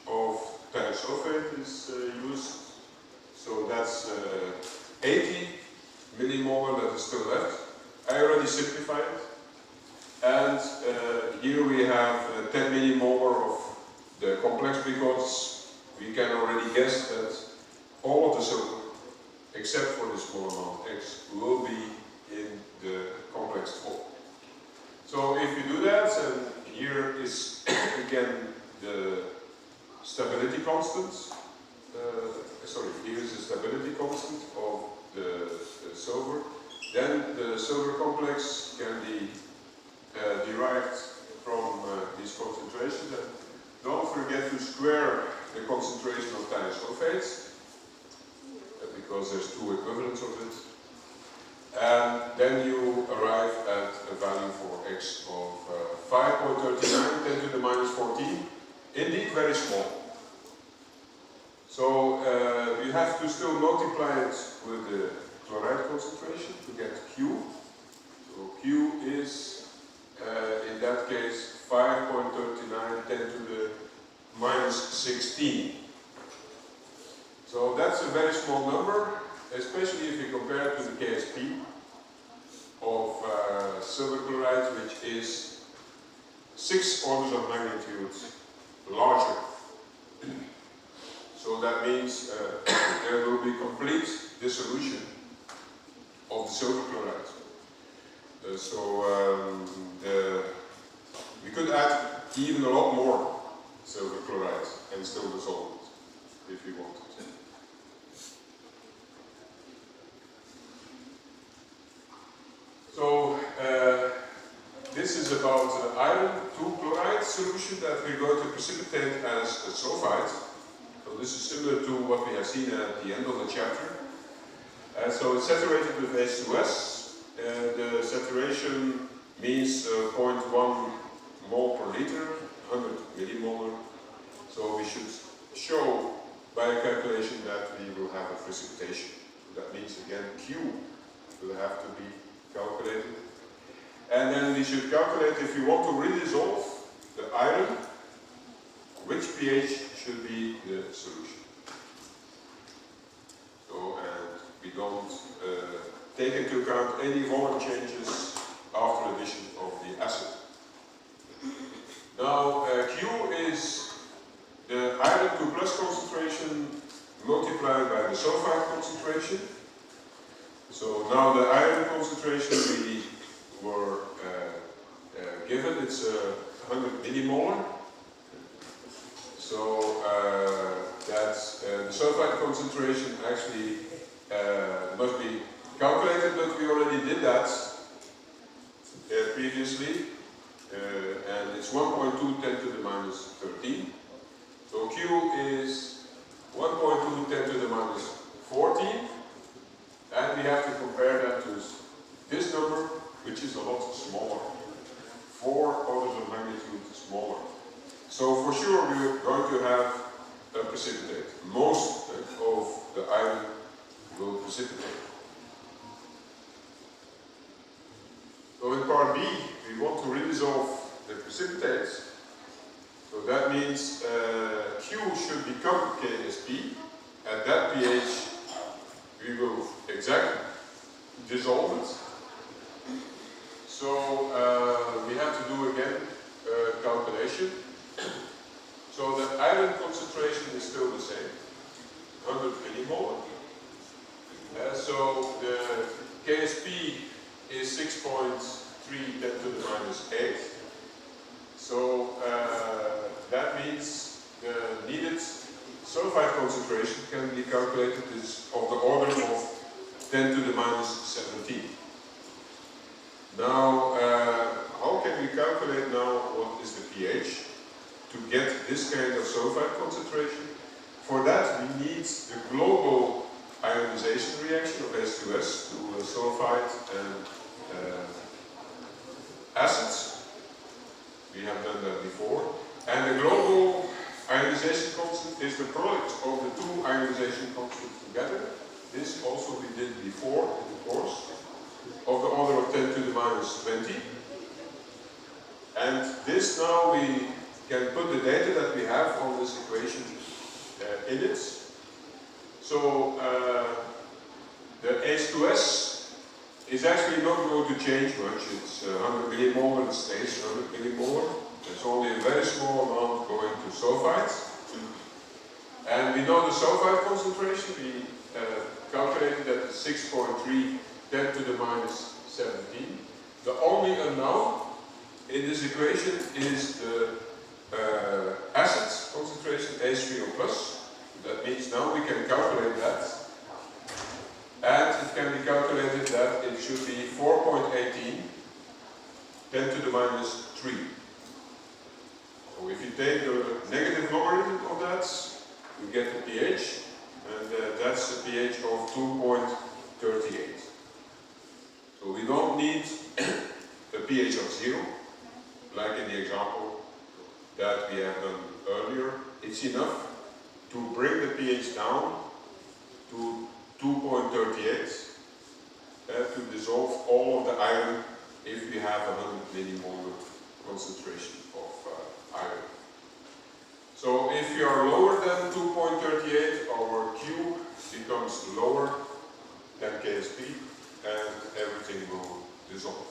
of thiosulfate is used, so that's 80 millimolar that is still left. I already simplified it. And here we have 10 millimolar of the complex, because we can already guess that all of the silver, except for the small amount X, will be in the complex form. So if you do that, and here is again the stability constant. Here is the stability constant. silver complex can be derived from these concentrations. And don't forget to square the concentration of thiosulfates, because there's two equivalents of it. And then you arrive at a value for x of 5.39, 10 to the minus 14. Indeed, very small. So you have to still multiply it with the chloride concentration to get Q. So Q is, in that case, 5.39, 10 to the minus 16. So that's a very small number, especially if you compare it to the KSP of silver chloride, which is 6 orders of magnitude larger. So that means there will be complete dissolution of the silver chloride. We could add even a lot more silver chloride and still dissolve it if you wanted. So this is about iron 2 chloride solution that we're going to precipitate as a sulfide. So this is similar to what we have seen at the end of the chapter. So it's saturated with H2S. The saturation means 0.1 mole per liter, 100 millimolar. So we should show by a calculation that we will have a precipitation. That means again Q will have to be calculated. And then we should calculate, if you want to redissolve the iron, which pH should be the solution. So, and we don't take into account any volume changes after addition of the acid. Now, Q is the iron 2 plus concentration multiplied by the sulfide concentration. So now the iron concentration we were given, it's 100 millimolar. So that's the sulfide concentration actually must be calculated, but we already did that previously, and it's 1.2 10 to the minus 13. So Q is 1.2 10 to the minus 14, and we have to compare that to this number, which is a lot smaller, 4 orders of magnitude smaller. So for sure we're going to have a precipitate. Most of the iron will precipitate. So in part B, we want to redissolve the precipitates. So that means Q should become KSP. At that pH, we will exactly dissolve it. So we have to do again a calculation. So the iron concentration is still the same, 100 millimolar. So the KSP is 6.3 10 to the minus 8. So that means the needed sulfide concentration can be calculated as of the order of 10 to the minus 17. Now, how can we calculate now what is the pH to get this kind of sulfide concentration? For that, we need the global ionization reaction of H2S to sulfide and acids. We have done that before. And the global ionization constant is the product of the two ionization constants together. This also we did before in the course, of the order of 10 to the minus 20. And this now we can put the data that we have on this equation in it. So the H2S is actually not going to change much. It's 100 millimolar, it stays 100 millimolar. There's only a very small amount going to sulfides. And we know the sulfide concentration. We calculated that it's 6.3 10 to the minus 17. The only unknown in this equation is the acid concentration, H3O+. That means now we can calculate that. And it can be calculated that it should be 4.2 10 to the minus 3. So if you take the negative logarithm of that, you get the pH, and that's a pH of 2.38. So we don't need a pH of 0, like in the example that we have done earlier. It's enough to bring the pH down to 2.38 to dissolve all of the iron if we have 100 millimolar concentration of iron. So if you are lower than 2.38, our Q becomes lower than KSP and everything will dissolve.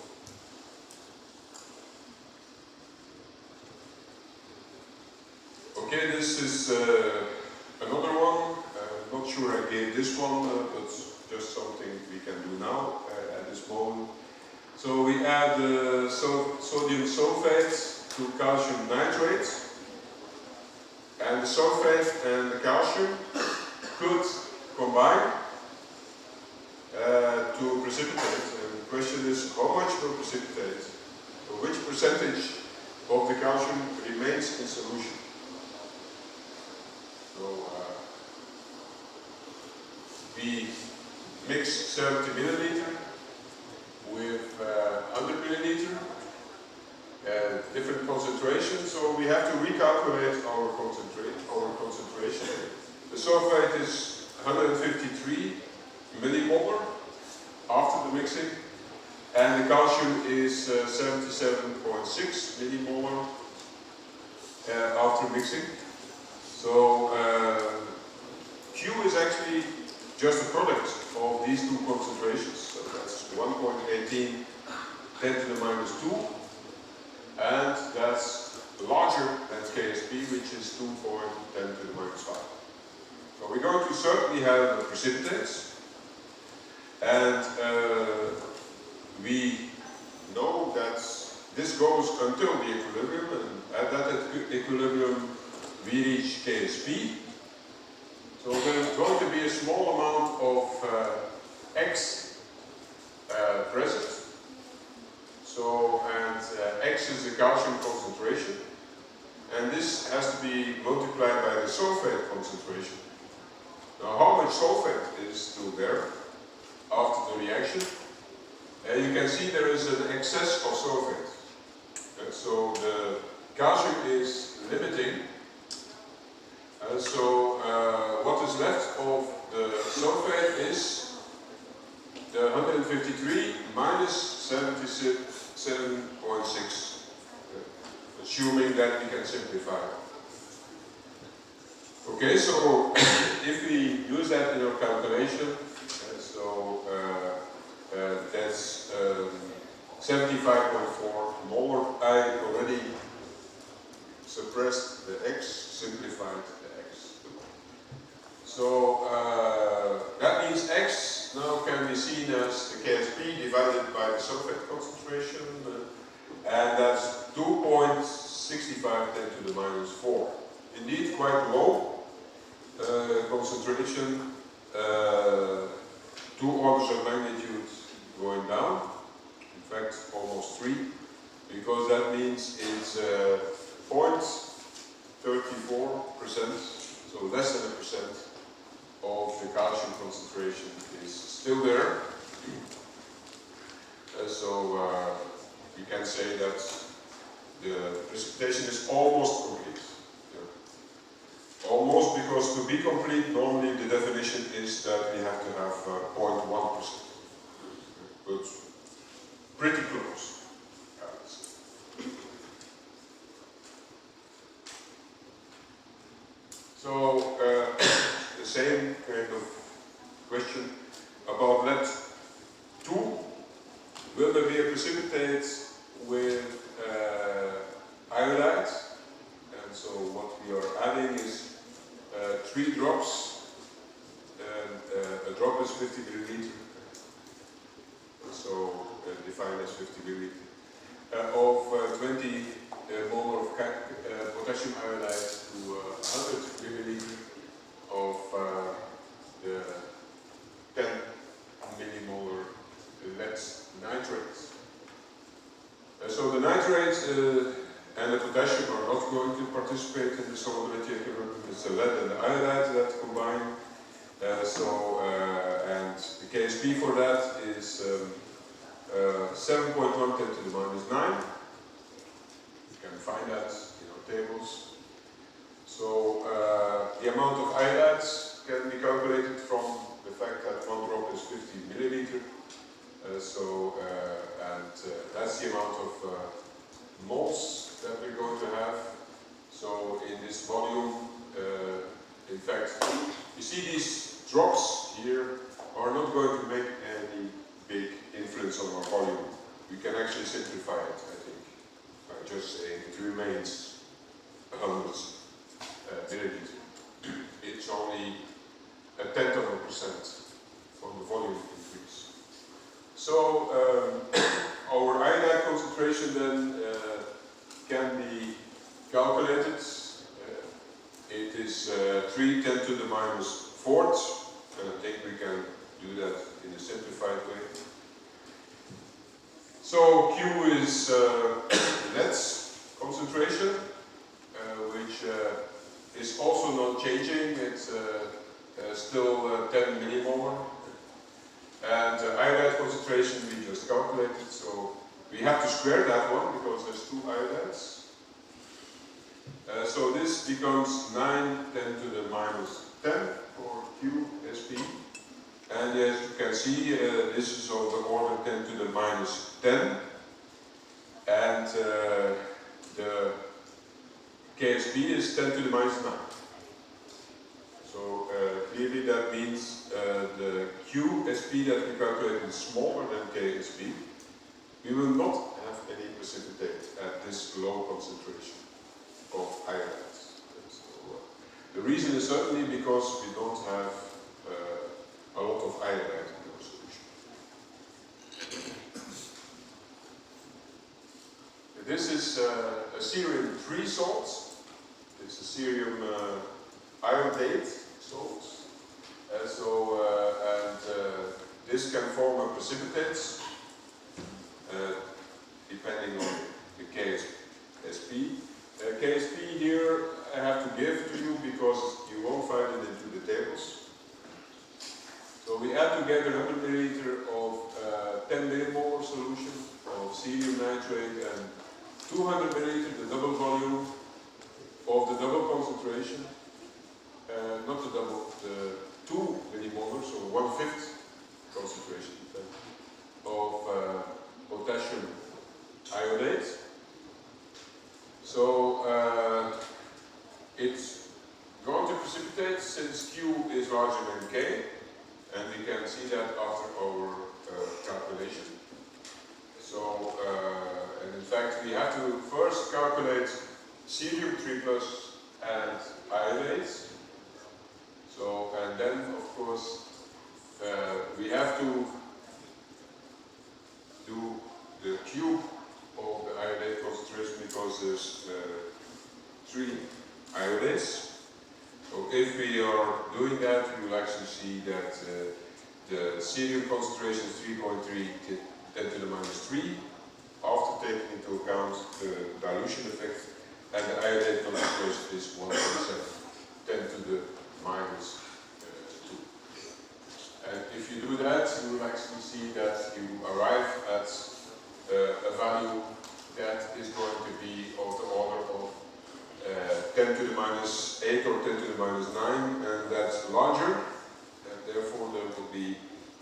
Okay, this is another one. I'm not sure I gave this one, but just something we can do now at this moment. So we add sodium sulfate to calcium nitrate, and the sulfate and the calcium could combine to precipitate. And the question is, how much will precipitate? So which percentage of the calcium remains in solution? So we mix 70 milliliter with 100 milliliter, different concentrations, so we have to recalculate our concentration. The sulfate is 153 millimolar after the mixing, and the calcium is 77.6 millimolar after mixing. So Q is actually just a product of these two concentrations. So that's 1.18 10 to the minus 2, and that's larger than KSP, which is 2.10 to the minus 5. So we're going to certainly have precipitates, and we know that this goes until the equilibrium, and at that equilibrium we reach KSP. So there's going to be a small amount of X present. So, and X is the calcium concentration, and this has to be multiplied by the sulfate concentration. Now, how much sulfate is still there after the reaction? You can see there is an excess of sulfate. So the calcium is limiting. So what is left of the sulfate is the 153 minus 77.6, assuming that we can simplify. Okay, so if we use that in our calculation, that's 75.4 molar. I already suppressed the X, simplified the X. So that means X now can be seen as the KSP divided by the sulfate concentration, and that's 2.65 10 to the minus 4. Indeed, quite low concentration, 2 orders of magnitude going down, in fact almost 3, because that means it's 0.34%, so less than 1% of the calcium concentration is still there. So we can say that the precipitation is almost complete. Yeah. Almost, because to be complete, normally the definition is that we have to have 0.1%. But pretty close. So the same kind of question about lead 2. Will there be a precipitate with iodide? And so what we are adding is 3 drops, and a drop is 50 milliliter. So defined as 50 milliliter of 20 molar of potassium iodide to 100 milliliter of the 10 millimolar lead nitrate. So nitrate and the potassium are not going to participate in the solubility equilibrium. It's the lead and the iodide that combine. And the KSP for that is 7.1 10 to the minus 9. You can find that in our tables. So the amount of iodides can be calculated from the fact that one drop is 50 milliliter. That's the amount of moles that we're going to have. So in this volume, in fact, you see these drops here are not going to make any big influence on our volume. We can actually simplify it, I think, by just saying it remains 100 milliliter. It's only a 0.1% from the volume increase. So our iodide concentration then can be calculated. It is 3 10 to the minus 4th, and I think we can do that in a simplified way. So Q is lead's concentration, which is also not changing. It's still 10 millimolar. And iodide concentration we just calculated, so we have to square that one because there's 2 iodides. So this becomes 9 10 to the minus 10 for QSP. And as you can see, this is of the order 10 to the minus 10. And the KSP is 10 to the minus 9. So clearly that means the QSP that we calculate is smaller than KSP. We will not have any precipitate at this low concentration of iodides. The reason is certainly because we don't have a lot of iodide in our solution. This is a cerium-3 salt. It's a cerium iodate salt. This can form a precipitate depending on the KSP. KSP here I have to give to you because you won't find it into the tables. So we add together 100 milliliter of 10 millimolar solution of cerium nitrate and 200 milliliter, the double volume of the double concentration, not the double, the 2 millimolar, so 1/5 concentration of potassium iodate. So it's going to precipitate since Q is larger than K, and we can see that after our calculation. So, and in fact, we have to first calculate cerium-3+ and iodates. So, and then, of course, we have to do the cube of the iodate concentration because there's 3 iodates. So if we are doing that, we will actually see that the cerium concentration is 3.3 10 to the minus 3 after taking into account the dilution effect, and the iodate concentration is 1.7 10 to the minus 2. And if you do that, you will actually see that you arrive at a value that is going to be of the order of 10 to the minus 8 or 10 to the minus 9, and that's larger, and therefore there will be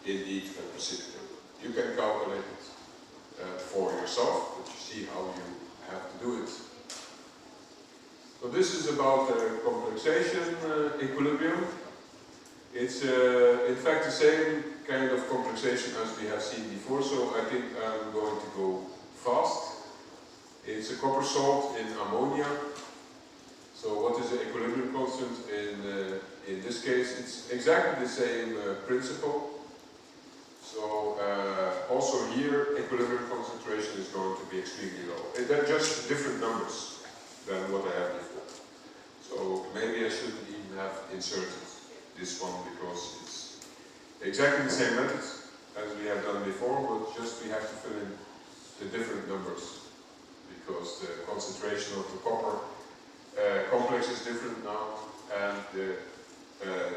indeed a precipitate. You can calculate it for yourself, but you see how you have to do it. So this is about the complexation equilibrium. It's in fact the same kind of complexation as we have seen before, so I think I'm going to go fast. It's a copper salt in ammonia. So what is the equilibrium constant in this case? It's exactly the same principle. So also here equilibrium concentration is going to be extremely low. They're just different numbers than what I had before. So maybe I shouldn't even have inserted this one because it's exactly the same method as we have done before, but just we have to fill in the different numbers because the concentration of the copper complex is different now, and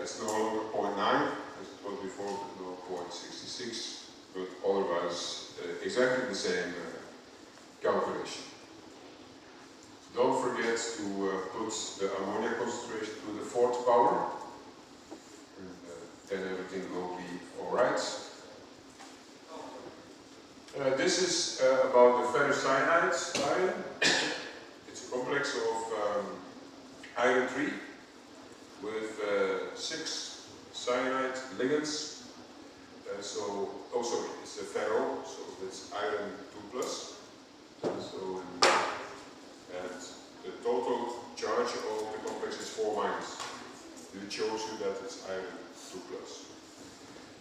it's no longer 0.9 as it was before, but no 0.66, but otherwise exactly the same calculation. Don't forget to put the ammonia concentration to the 4th power, and then everything will be alright. This is about the ferrocyanide iron. It's a complex of iron 3 with 6 cyanide ligands. So also it's a ferro, so it's iron 2+. So and the total charge of the complex is 4-. It shows you that it's iron 2+.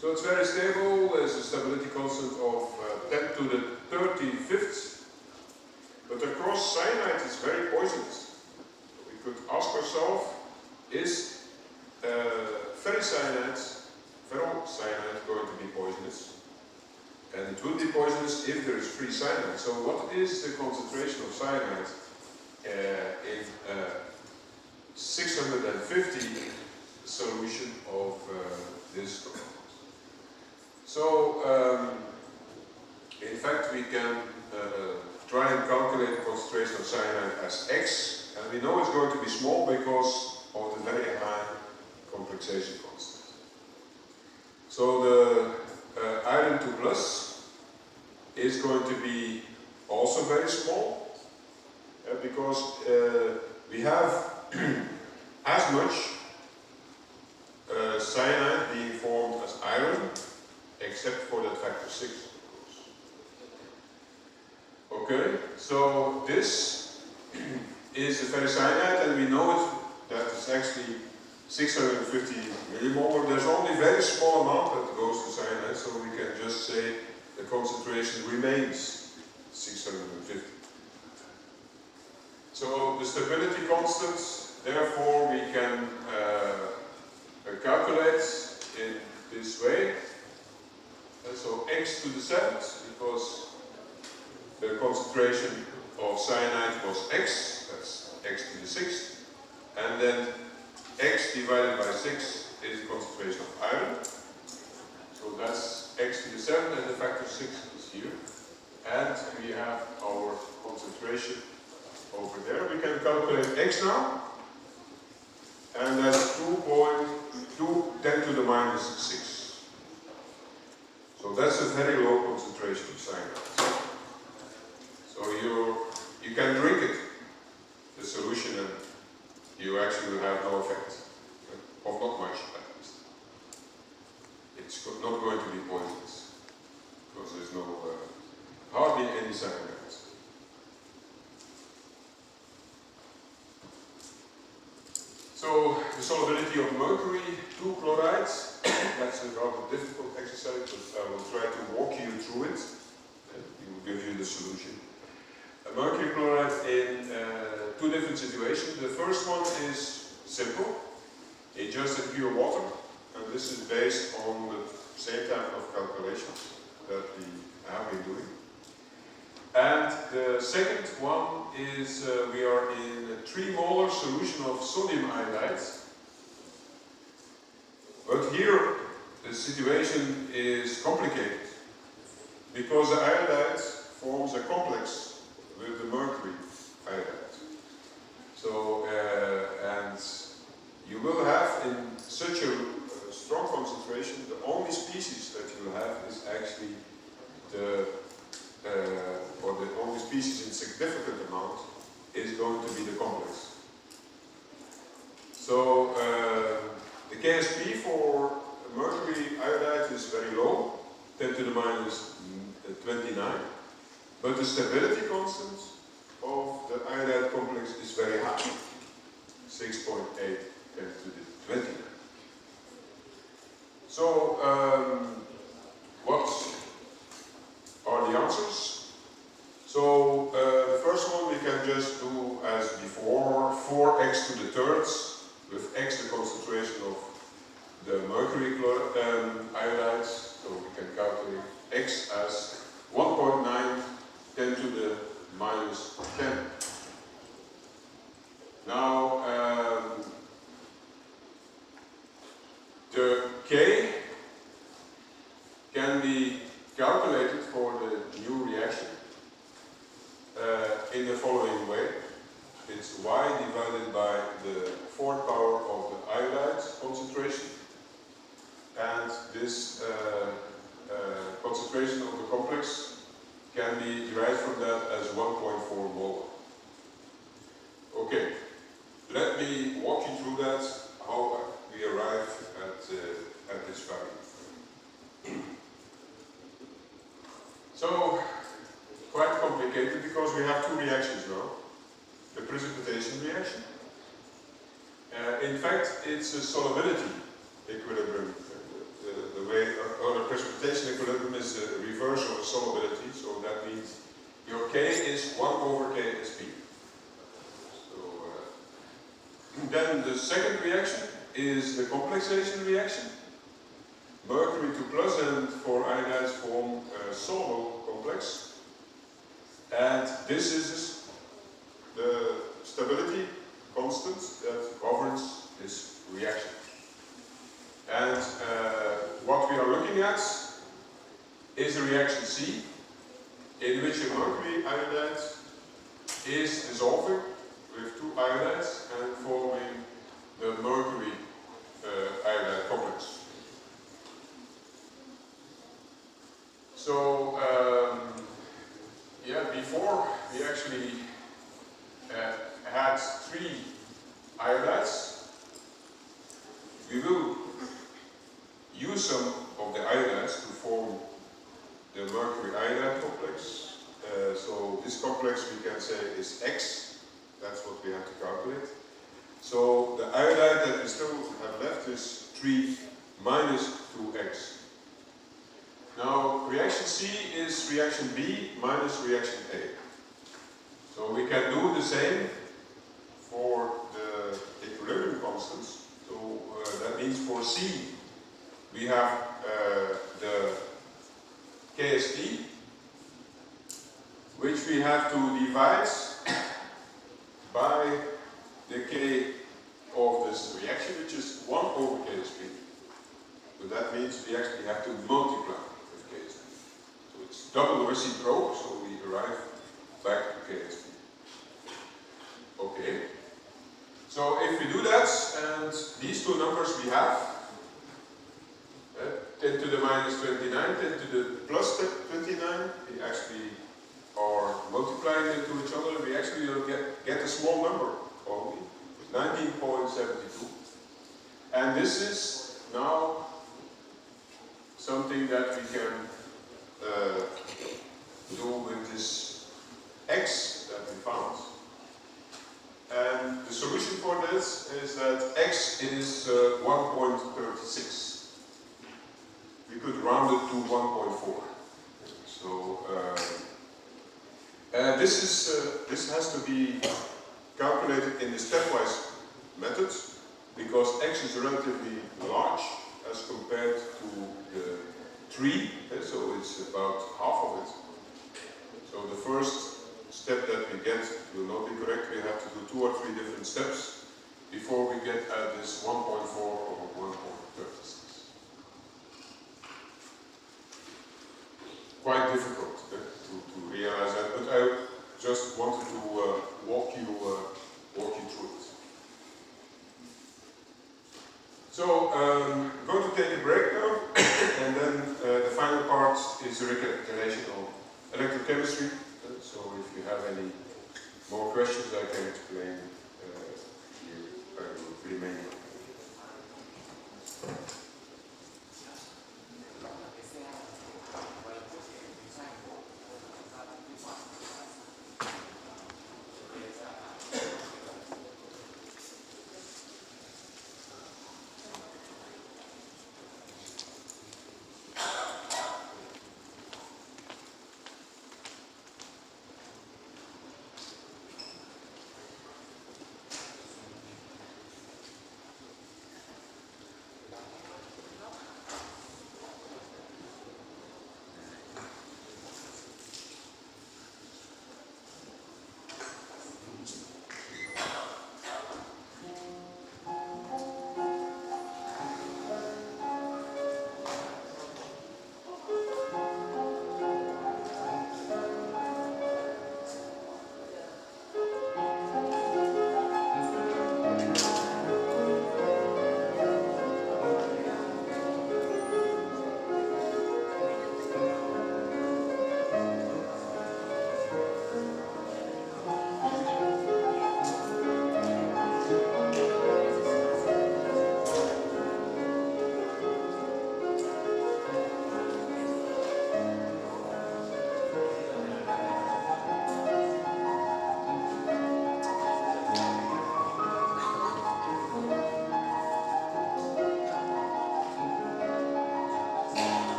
So it's very stable. There's a stability constant of 10 to the 35th. But of course, cyanide is very poisonous. We could ask ourselves, is ferrocyanide going to be poisonous? And it will be poisonous if there is free cyanide. So what is the concentration of cyanide in 650 solution of this compound? So, in fact, we can try and calculate the concentration of cyanide as X, and we know it's going to be small because of the very high complexation constant. So the iron 2+ is going to be also very small, because we have as much cyanide being formed as iron, except for that factor 6, of course. Okay, so this is the ferrocyanide, and we know it, that it's actually 650 millimolar. There's only a very small amount that goes to cyanide, so we can just say the concentration remains 650. So the stability constant, therefore, we can calculate in this way. And so x to the 7th, because the concentration of cyanide was x, that's x to the 6th, and then x divided by 6 is the concentration of iron. So that's x to the 7th, and the factor 6 is here. And we have our concentration over there. We can calculate x now, and that's 2.2 10 to the minus 6. So that's a very low concentration of cyanide. So you can drink it, the solution, and you actually will have no effect, of not much at least. It's not going to be poisonous, because there's no, hardly any cyanide. So the solubility of mercury 2 chloride, that's a rather difficult exercise, but I will try to walk you through it. It will give you the solution. Mercury chloride in 2 different situations. The first one is simple. It's just in pure water, and this is based on the same type of calculations that we have been doing. And the second one is we are in a 3 molar solution of sodium iodide. But here the situation is complicated, because the iodide forms a complex with the mercury iodide. So, and you will have in such a strong concentration, the only species that you will have is actually or the only species in significant amount is going to be the complex. So the KSP for mercury iodide is very low, 10 to the minus 29, but the stability constant of the iodide complex is very high, 6.8 10 to the 29. So what are the answers? So the first one we can just do as before, 4x to the 3rd, with x the concentration of the mercury iodide. So we can calculate x as 1.9 10 to the minus minus 10. Now, the K can be calculated for the new reaction in the following way. It's Y divided by the fourth power of the iodide concentration, and this concentration of the complex can be derived from that as 1.4 mole. Okay, let me walk you through that, how we arrive at this value. So, quite complicated because we have two reactions now. The precipitation reaction. In fact, it's a solubility equilibrium. The way, or the precipitation equilibrium is the reverse of a solubility, so that means your K is 1 over Ksp. Then the second reaction is the complexation reaction. Mercury to plus and 4 iodides form a soluble complex. And this is the stability constant that governs this reaction. And what we are looking at is a reaction C, in which a mercury iodide is dissolving with 2 iodides and forming the mercury iodide complex. So, yeah, before we actually had 3 iodides, we will use some of the iodides to form the mercury iodide complex. So this complex we can say is X. That's what we have to calculate. So the iodide that we still have left is 3 minus 2X. Now reaction C is reaction B minus reaction A. So we can do the same for the equilibrium constants. So that means for C we have the Kst, which we have to divide by the K of this reaction, which is 1 over Ksp. So that means we actually have to multiply with Ksp. So it's double reciprocal, so we arrive back to Ksp. Okay. So if we do that, and these two numbers we have, 10 to the minus 29, 10 to the plus 29, we actually are multiplying them to each other, we actually will get a small number only, 19.72. And this is now something that we can do with this X that we found. And the solution for this is that X is 1.36. We could round it to 1.4. So this has to be calculated in the stepwise method because X is relatively large as compared to the 3, so it's about half of it. So the first step that we get will not be correct. We have to do 2 or 3 different steps before we get at this 1.4 or 1.36. Quite difficult to realize that, but I just wanted to walk you through it. So I'm going to take a break now, and then the final part is the recapitulation of electrochemistry. So if you have any more questions, I can explain here. I will remain.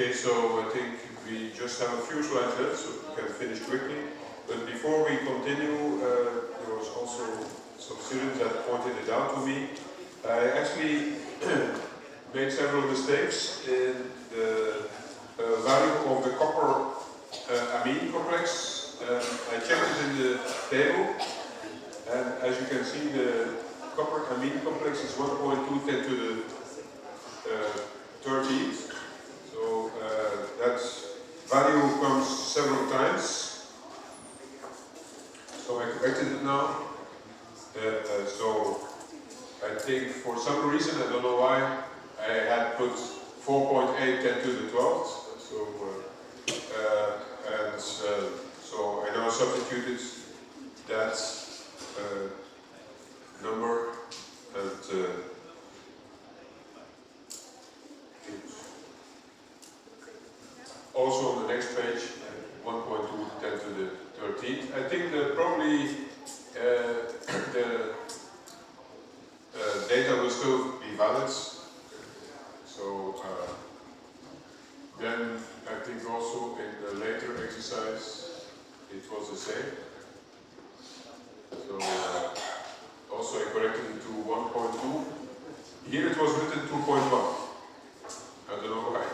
Okay, so I think we just have a few slides left, so we can finish quickly. But before we continue, there was also some students that pointed it out to me. I actually made several mistakes in the value of the copper amine complex. I checked it in the table, and as you can see, the copper amine complex is 1.2 10 to the 13th. So that value comes several times. So I corrected it now. So I think for some reason, I don't know why, I had put 4.8 10 to the 12th. So I now substituted that number and also on the next page, 1.2 10 to the 13th. I think that probably the data will still be valid. So then I think also in the later exercise it was the same. So also I corrected it to 1.2. Here it was written 2.1. I don't know why.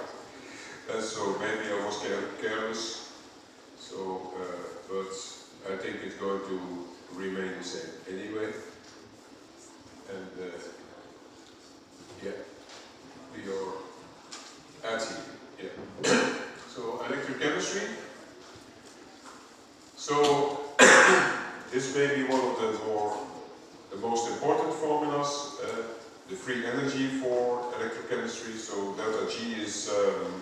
So maybe I was careless. So, but I think it's going to remain the same anyway. And yeah, we are at here. Yeah. So electrochemistry. So this may be one of the most important formulas. The free energy for electrochemistry. So delta G is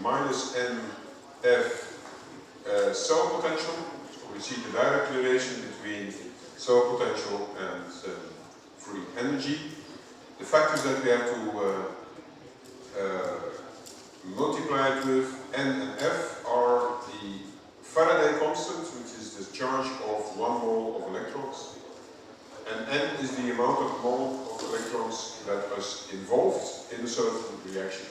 minus NF cell potential. So we see the direct relation between cell potential and free energy. The factors that we have to multiply it with N and F are the Faraday constant, which is the charge of 1 mole of electrons, and N is the amount of mole of electrons that is involved in a certain reaction.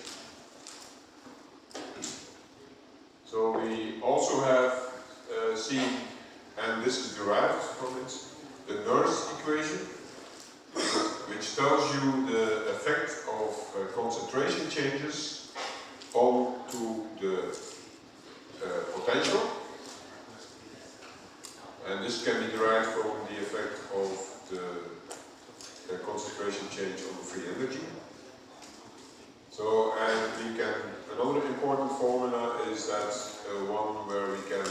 So we also have seen, and this is derived from it, the Nernst equation, which tells you the effect of concentration changes onto the potential. And this can be derived from the effect of the concentration change on the free energy. So, and we can, another important formula is that one where we can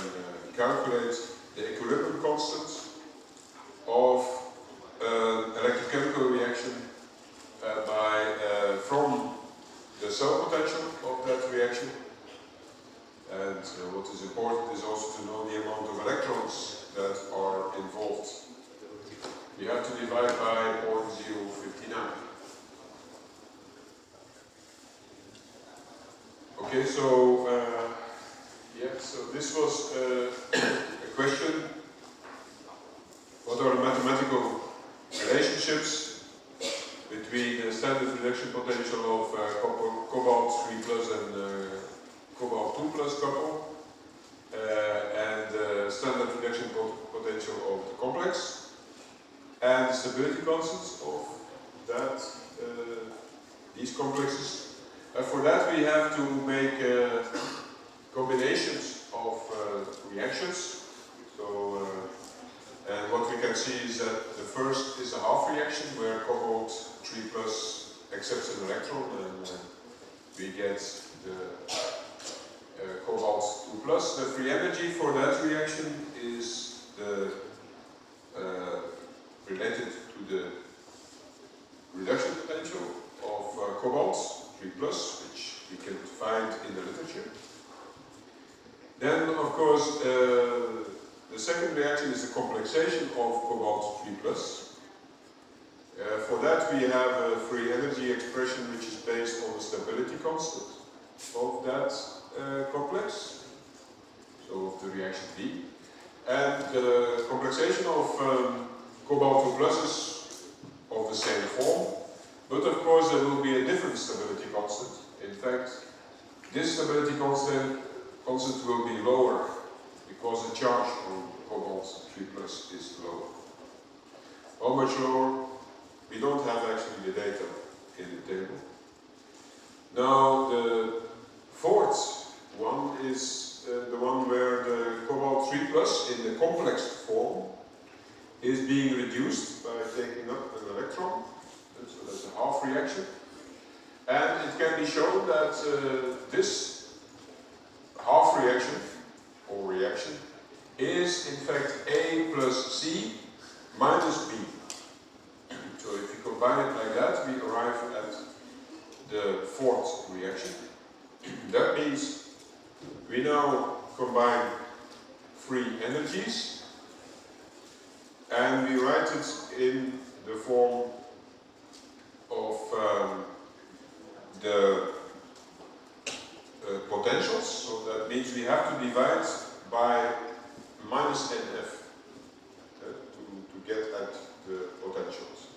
calculate the equilibrium constant of electrochemical reaction from the cell potential of that reaction. And what is important is also to know the amount of electrons that are involved. You have to divide by 0.059. Okay, so yeah, so this was a question. What are the mathematical relationships between the standard reduction potential of cobalt 3 plus and cobalt 2 plus couple and the standard reduction potential of the complex and the stability constants of that these complexes. For that we have to make combinations of reactions. So and what we can see is that the first is a half reaction where cobalt 3 plus accepts an electron, and we get the cobalt 2 plus. The free energy for that reaction is related to the reduction potential of cobalt 3 plus, which we can find in the literature. Then, of course, the second reaction is the complexation of cobalt 3 plus. For that we have a free energy expression which is based on the stability constant of that complex, so of the reaction B. And the complexation of cobalt 2 plus is of the same form, but of course there will be a different stability constant. In fact, this stability constant will be lower because the charge on cobalt 3 plus is lower. How much lower? We don't have actually the data in the table. Now the fourth one is the one where the cobalt 3 plus in the complex form is being reduced by taking up an electron. So that's a half reaction. And it can be shown that this half reaction, or reaction, is in fact A plus C minus B. So if you combine it like that, we arrive at the fourth reaction. That means we now combine free energies and we write it in the form of the potentials. So that means we have to divide by minus NF to get at the potentials.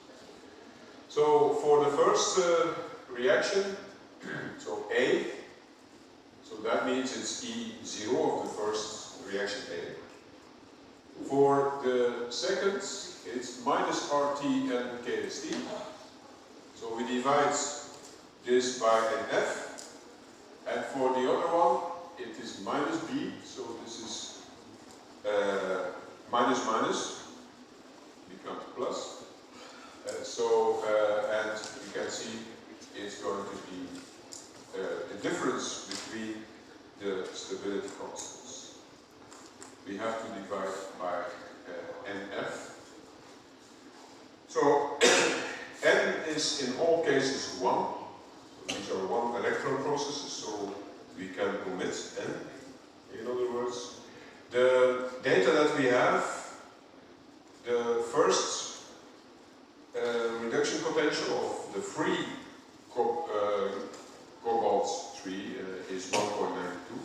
So for the first reaction, so A, so that means it's E0 of the first reaction A. For the second, it's minus RT and KST. So we divide this by NF, and for the other one, it is minus B, so this is minus minus, becomes plus. And you can see it's going to be the difference between the stability constants. We have to divide by NF. So N is in all cases 1. These are 1 electron processes, so we can omit N. In other words, the data that we have, the first reduction potential of the free cobalt 3 is 1.92.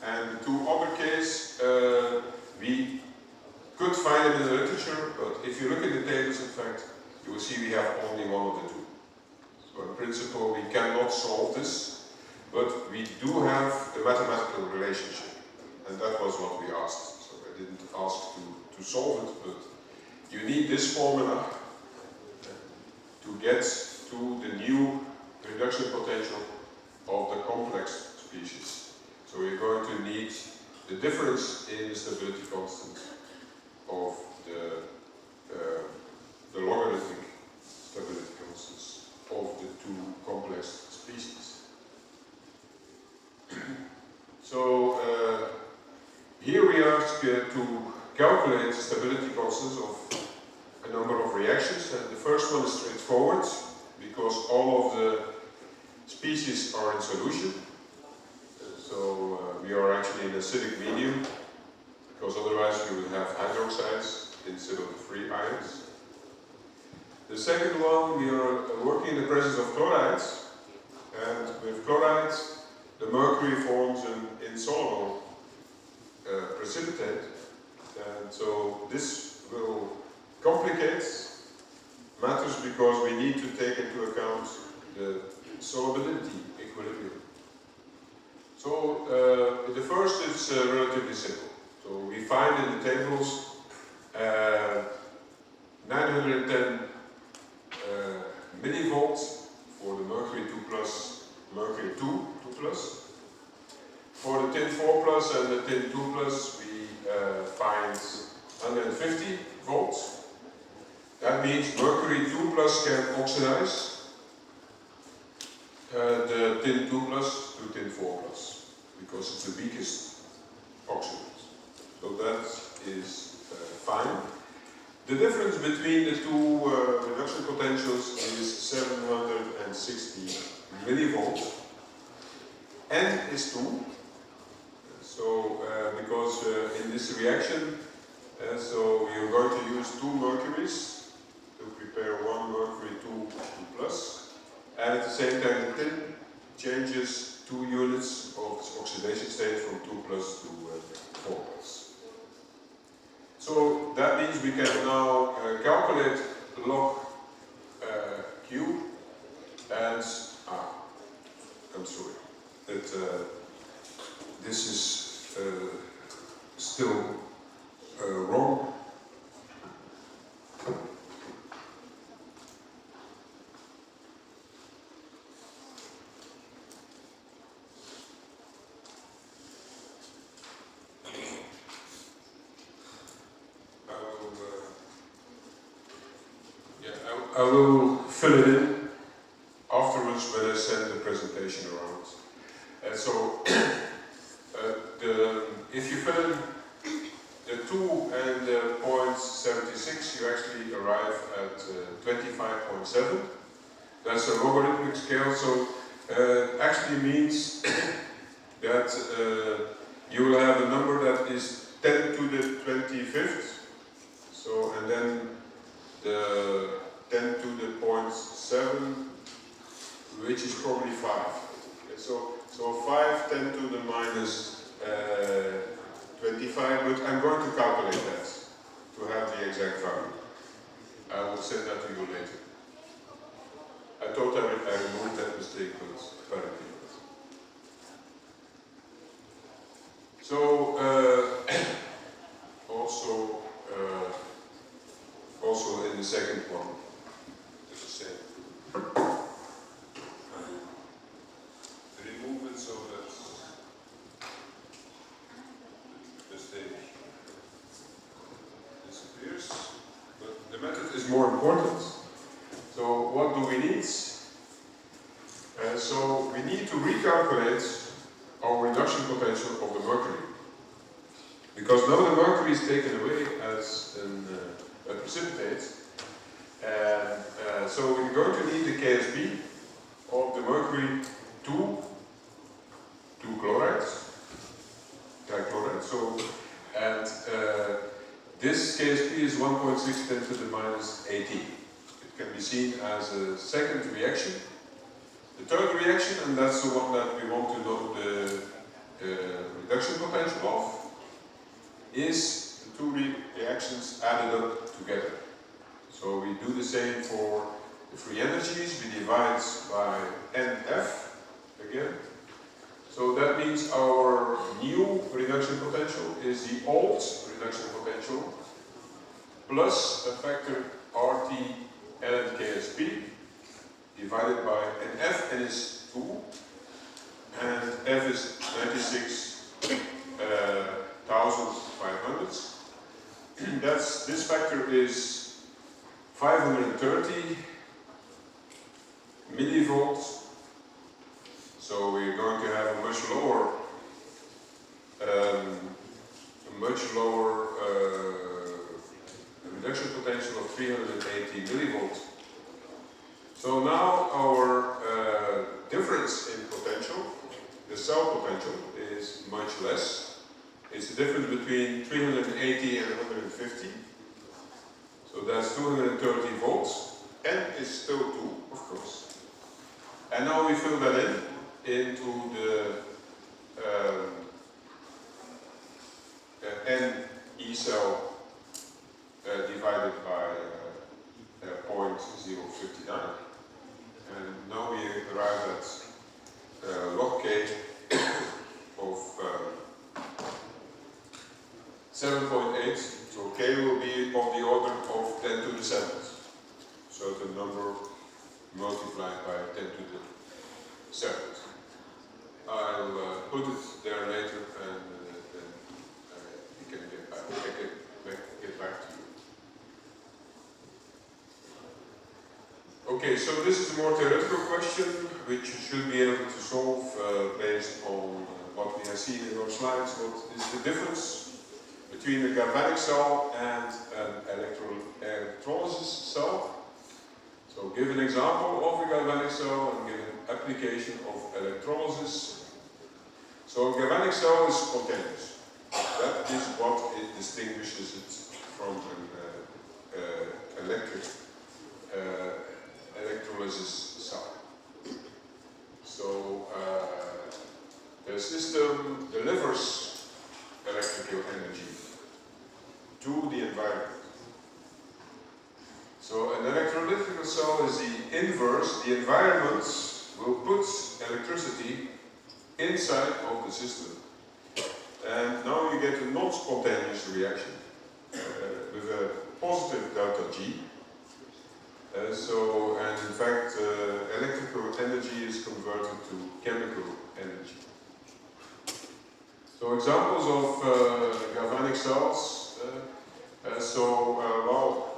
And the two other cases, we could find it in the literature, but if you look at the tables, in fact, you will see we have only one of the two. So in principle, we cannot solve this, but we do have the mathematical relationship. And that was what we asked. So I didn't ask to solve it, but you need this formula to get to the new reduction potential of the complex species. So we're going to need the difference in the stability constant of the logarithmic stability constants of the two complex species. So here we are to calculate stability constants of a number of reactions, and the first one is straightforward because all of the species are in solution. So we are actually in acidic medium, because otherwise we would have hydroxides instead of free ions. The second one, we are working in the presence of chlorides, and with chlorides the mercury forms an insoluble precipitate, and so this will complicate matters because we need to take into account the solubility equilibrium. So the first is relatively simple. So we find in the tables 910 millivolts for the mercury 2 plus, mercury 2 plus. For the tin 4 plus and the tin 2 plus, we find 150 volts. That means mercury 2 plus can oxidize the tin 2 plus to tin 4 plus, because it's the weakest oxidant. So that is fine. The difference between the two reduction potentials is 760 millivolts. N is 2. So because in this reaction, so we are going to use 2 mercuries to prepare 1 mercury 2 plus, and at the same time the tin changes 2 units of its oxidation state from 2 plus to 4 plus. So that means we can now calculate log Q, and I'm sorry, that still wrong. I will fill it in afterwards when I send the presentation around. And so, if you fill in the 2 and the 0.76, you actually arrive at 25.7. That's a logarithmic scale, so actually means that you will have a number that is 10 to the 25th. So, and then the 10 to the 0.7, which is probably 5. Okay, so 5, 10 to the minus 25, but I'm going to calculate that to have the exact value. I will send that to you later. I thought I removed that mistake, but apparently not. So, also in the second one, it's the same. Remove it so that the mistake disappears. But the method is more important. So what do we need? So we need to recalculate our reduction potential of the mercury. Because now the mercury is taken away as a precipitate. And so we're going to need the KSP of the mercury 2 chlorides, dichloride. So, and this KSP is 1.6 10 to the minus 18. It can be seen as a second reaction. The third reaction, and that's the one that we want to know the reduction potential of, is the two reactions added up together. So we do the same for the free energies. We divide by NF again. So that means our new reduction potential is the old reduction potential plus a factor RT and KSP divided by NF, N is 2 and F is 96,500. This factor is 530 millivolts. So we're going to have a much lower reduction potential of 380 millivolts. So now our difference in potential, the cell potential, is much less. It's the difference between 380 and 150. So that's 230 volts. N is still 2, of course. And now we fill that into the N E cell divided by 0.059. And now we arrive at log K of 7.8. So K will be of the order of 10 to the 7th. So the number multiplied by 10 to the 7th. I'll put it there later and then you can get back to you. Okay, so this is a more theoretical question which you should be able to solve based on what we have seen in our slides. What is the difference between a galvanic cell and an electrolysis cell? So give an example of a galvanic cell and give an application of electrolysis. So a galvanic cell is spontaneous. That is what it distinguishes it from an electrolysis cell. So the system delivers electrical energy to the environment. So an electrolytic cell is the inverse. The environment will put electricity inside of the system. And now you get a non-spontaneous reaction with a positive delta G. And in fact, electrical energy is converted to chemical energy. So examples of galvanic cells. Well,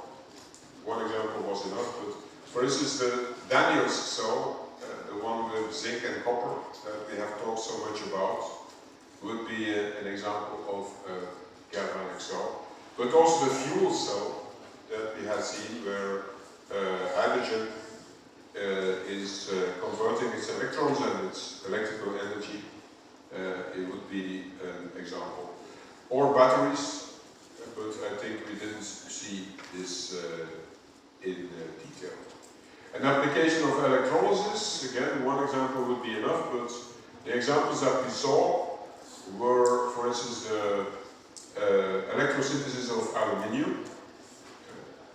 one example was enough, but for instance, the Daniels cell, the one with zinc and copper that we have talked so much about, would be an example of a galvanic cell. But also the fuel cell that we have seen, where hydrogen is converting its electrons and its electrical energy. It would be an example. Or batteries, but I think we didn't see this in detail. An application of electrolysis, again, one example would be enough, but the examples that we saw were, for instance, the electrosynthesis of aluminium,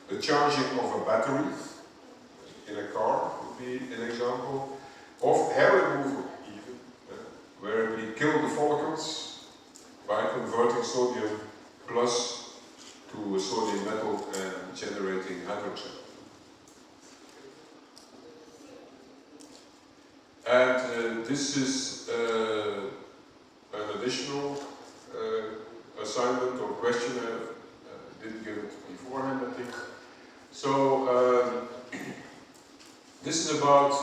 the charging of a battery in a car would be an example, of hair removal even, where we kill the follicles by converting sodium plus to a sodium metal and generating hydrogen. And this is an additional assignment or question. I didn't give it beforehand, I think. So this is about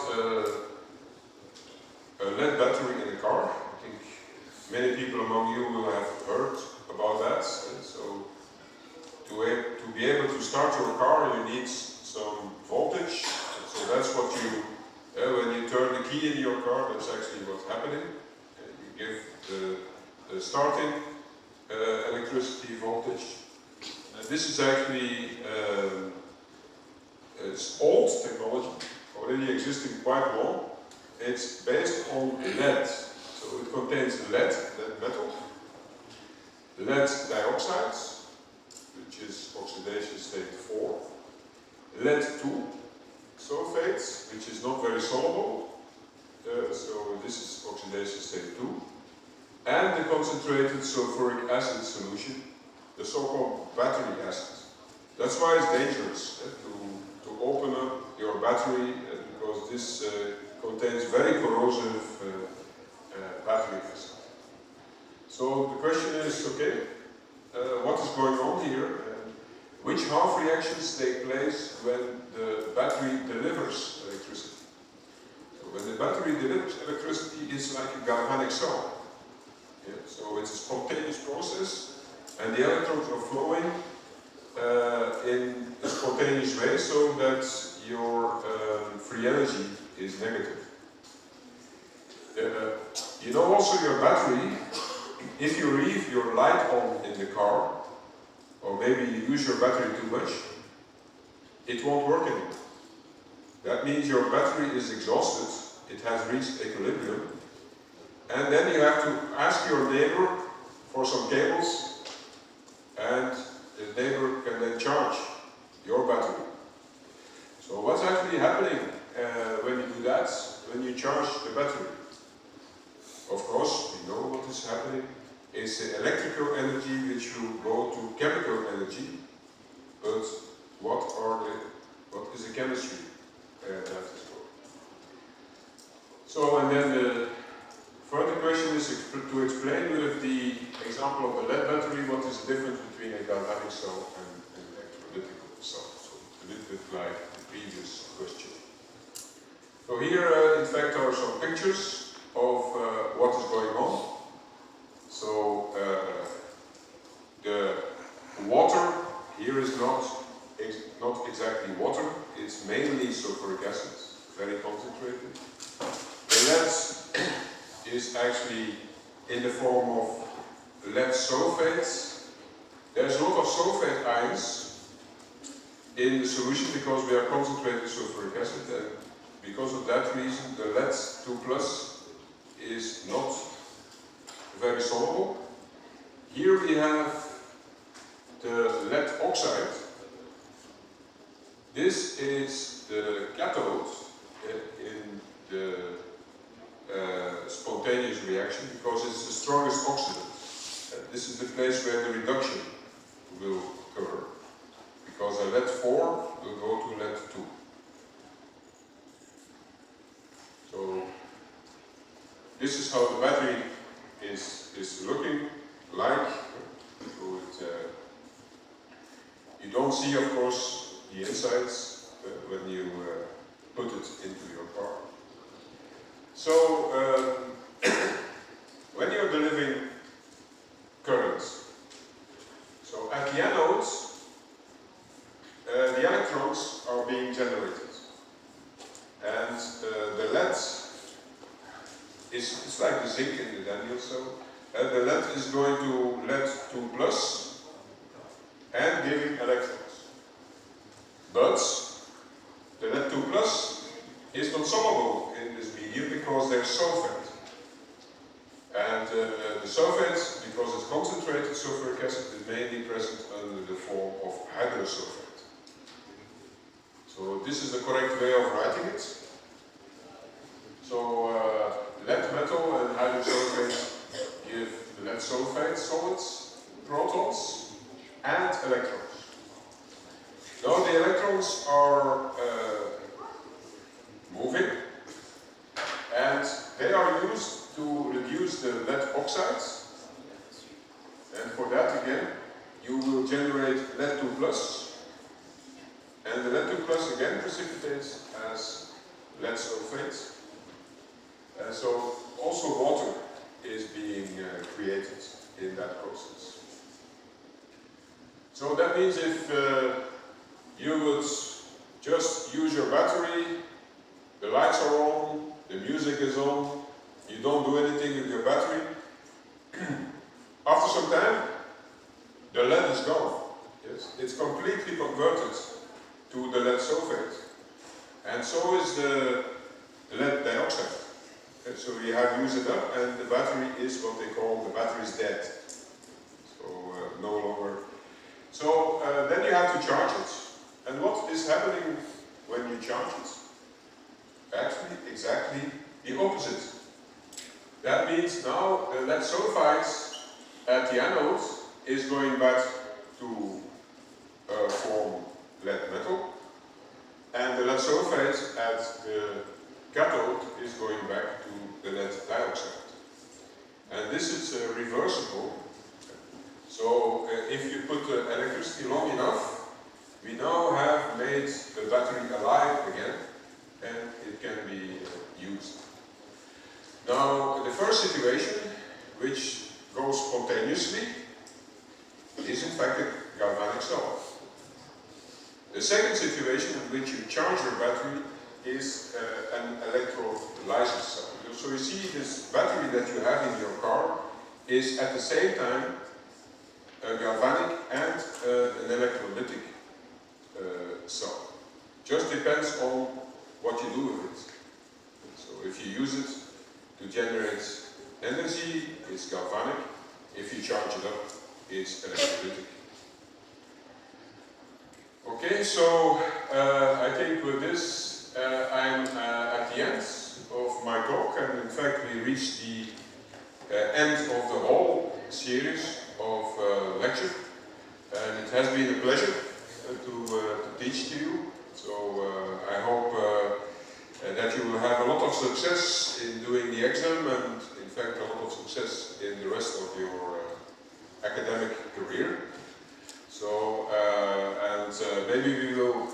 a lead battery in a car. I think many people among you will have heard about that. So to be able to start your car, you need some voltage. So that's what you, when you turn the key in your car, that's actually what's happening. You give the starting electricity voltage. This is actually it's old technology, already existing quite long. It's based on lead, so it contains lead metal, lead dioxide, which is oxidation state 4, lead 2 sulfate, which is not very soluble, so this is oxidation state 2, and the concentrated sulfuric acid solution, the so-called battery acid. That's why it's dangerous to open up your battery, because this contains very corrosive battery acid. So the question is, okay, what is going on here? Which half reactions take place when the battery delivers electricity? So when the battery delivers electricity, it's like a galvanic cell. Yeah, so it's a spontaneous process, and the electrons are flowing in a spontaneous way, so that your free energy is negative. You know also your battery, if you leave your light on in the car, or maybe you use your battery too much, it won't work anymore. That means your battery is exhausted, it has reached equilibrium, and then you have to ask your neighbor for some cables, and the neighbor can then charge your battery. So what's actually happening when you do that, when you charge the battery? Of course, we know what is happening. It's the electrical energy which will go to chemical energy, but what is the chemistry that is going? So, and then the further question is to explain with the example of the lead battery what is the difference between a galvanic cell and an electrolytical cell. So a little bit like the previous question. So here, in fact, are some pictures of what is going on. So the water here is not exactly water, it's mainly sulfuric acid, very concentrated. The lead is actually in the form of lead sulfates. There's a lot of sulfate ions in the solution because we are concentrated sulfuric acid, and because of that reason the lead 2+ is not very soluble. Here we have the lead oxide. This is the cathode in the spontaneous reaction because it's the strongest oxidant. this is the place where the reduction will occur, because a LED 4 will go to LED 2. So this is how the battery is looking like. So you don't see, of course, the insides when you put it into your car. So when you're delivering currents, so at the anodes, the electrons are being generated, and the LED it's like the zinc in the Daniel cell. The LED is going to LED 2 plus and giving electrons. But the LED 2 plus is not soluble in this medium because there's sulfate. And the sulfate, because it's concentrated sulfuric acid, is mainly present under the form of hydrosulfate. So this is the correct way of writing it. So lead metal and hydrosulfate give the lead sulfate solids, protons, and electrons. Now the electrons are moving, and they are used to reduce the lead oxides, and for that again you will generate lead 2 plus, and the lead 2 plus again precipitates as lead sulfate, and so also water is being created in that process. So that means if you would just use your battery, the lights are on, the music is on, you don't do anything with your battery, after some time the lead is gone. Yes? It's completely converted to the lead sulfate, and so is the lead dioxide. And so you have used it up, and the battery is what they call the battery is dead. So no longer. So then you have to charge it. And what is happening when you charge it? Actually, exactly the opposite. That means now the lead sulfide at the anode is going back to form lead metal, and the lead sulfate at the cathode is going back to the lead dioxide. And this is reversible. So if you put the electricity long enough, we now have made the battery alive again, and it can be used. Now, the first situation, which goes spontaneously, is in fact a galvanic cell. The second situation in which you charge your battery is an electrolysis cell. So you see, this battery that you have in your car is at the same time a galvanic and an electrolytic cell. Just depends on what you do with it. So if you use it to generate energy, it's galvanic. If you charge it up, it's electrolytic. Okay, so I think with this I'm at the end of my talk, and in fact we reached the end of the whole series of lecture, and it has been a pleasure to teach to you. So I hope that you will have a lot of success in doing the exam, and in fact a lot of success in the rest of your academic career. So and maybe we will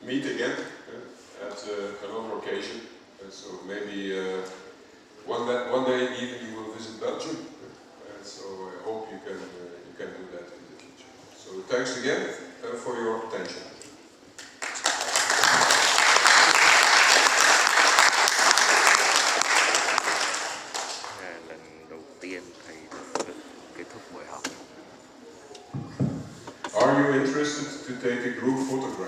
meet again at another occasion. So maybe one day even you will visit Belgium. So I hope you can do that in the future. So thanks again for your attention. Lần đầu tiên thầy kết thúc buổi học. Are you interested to take a group photograph?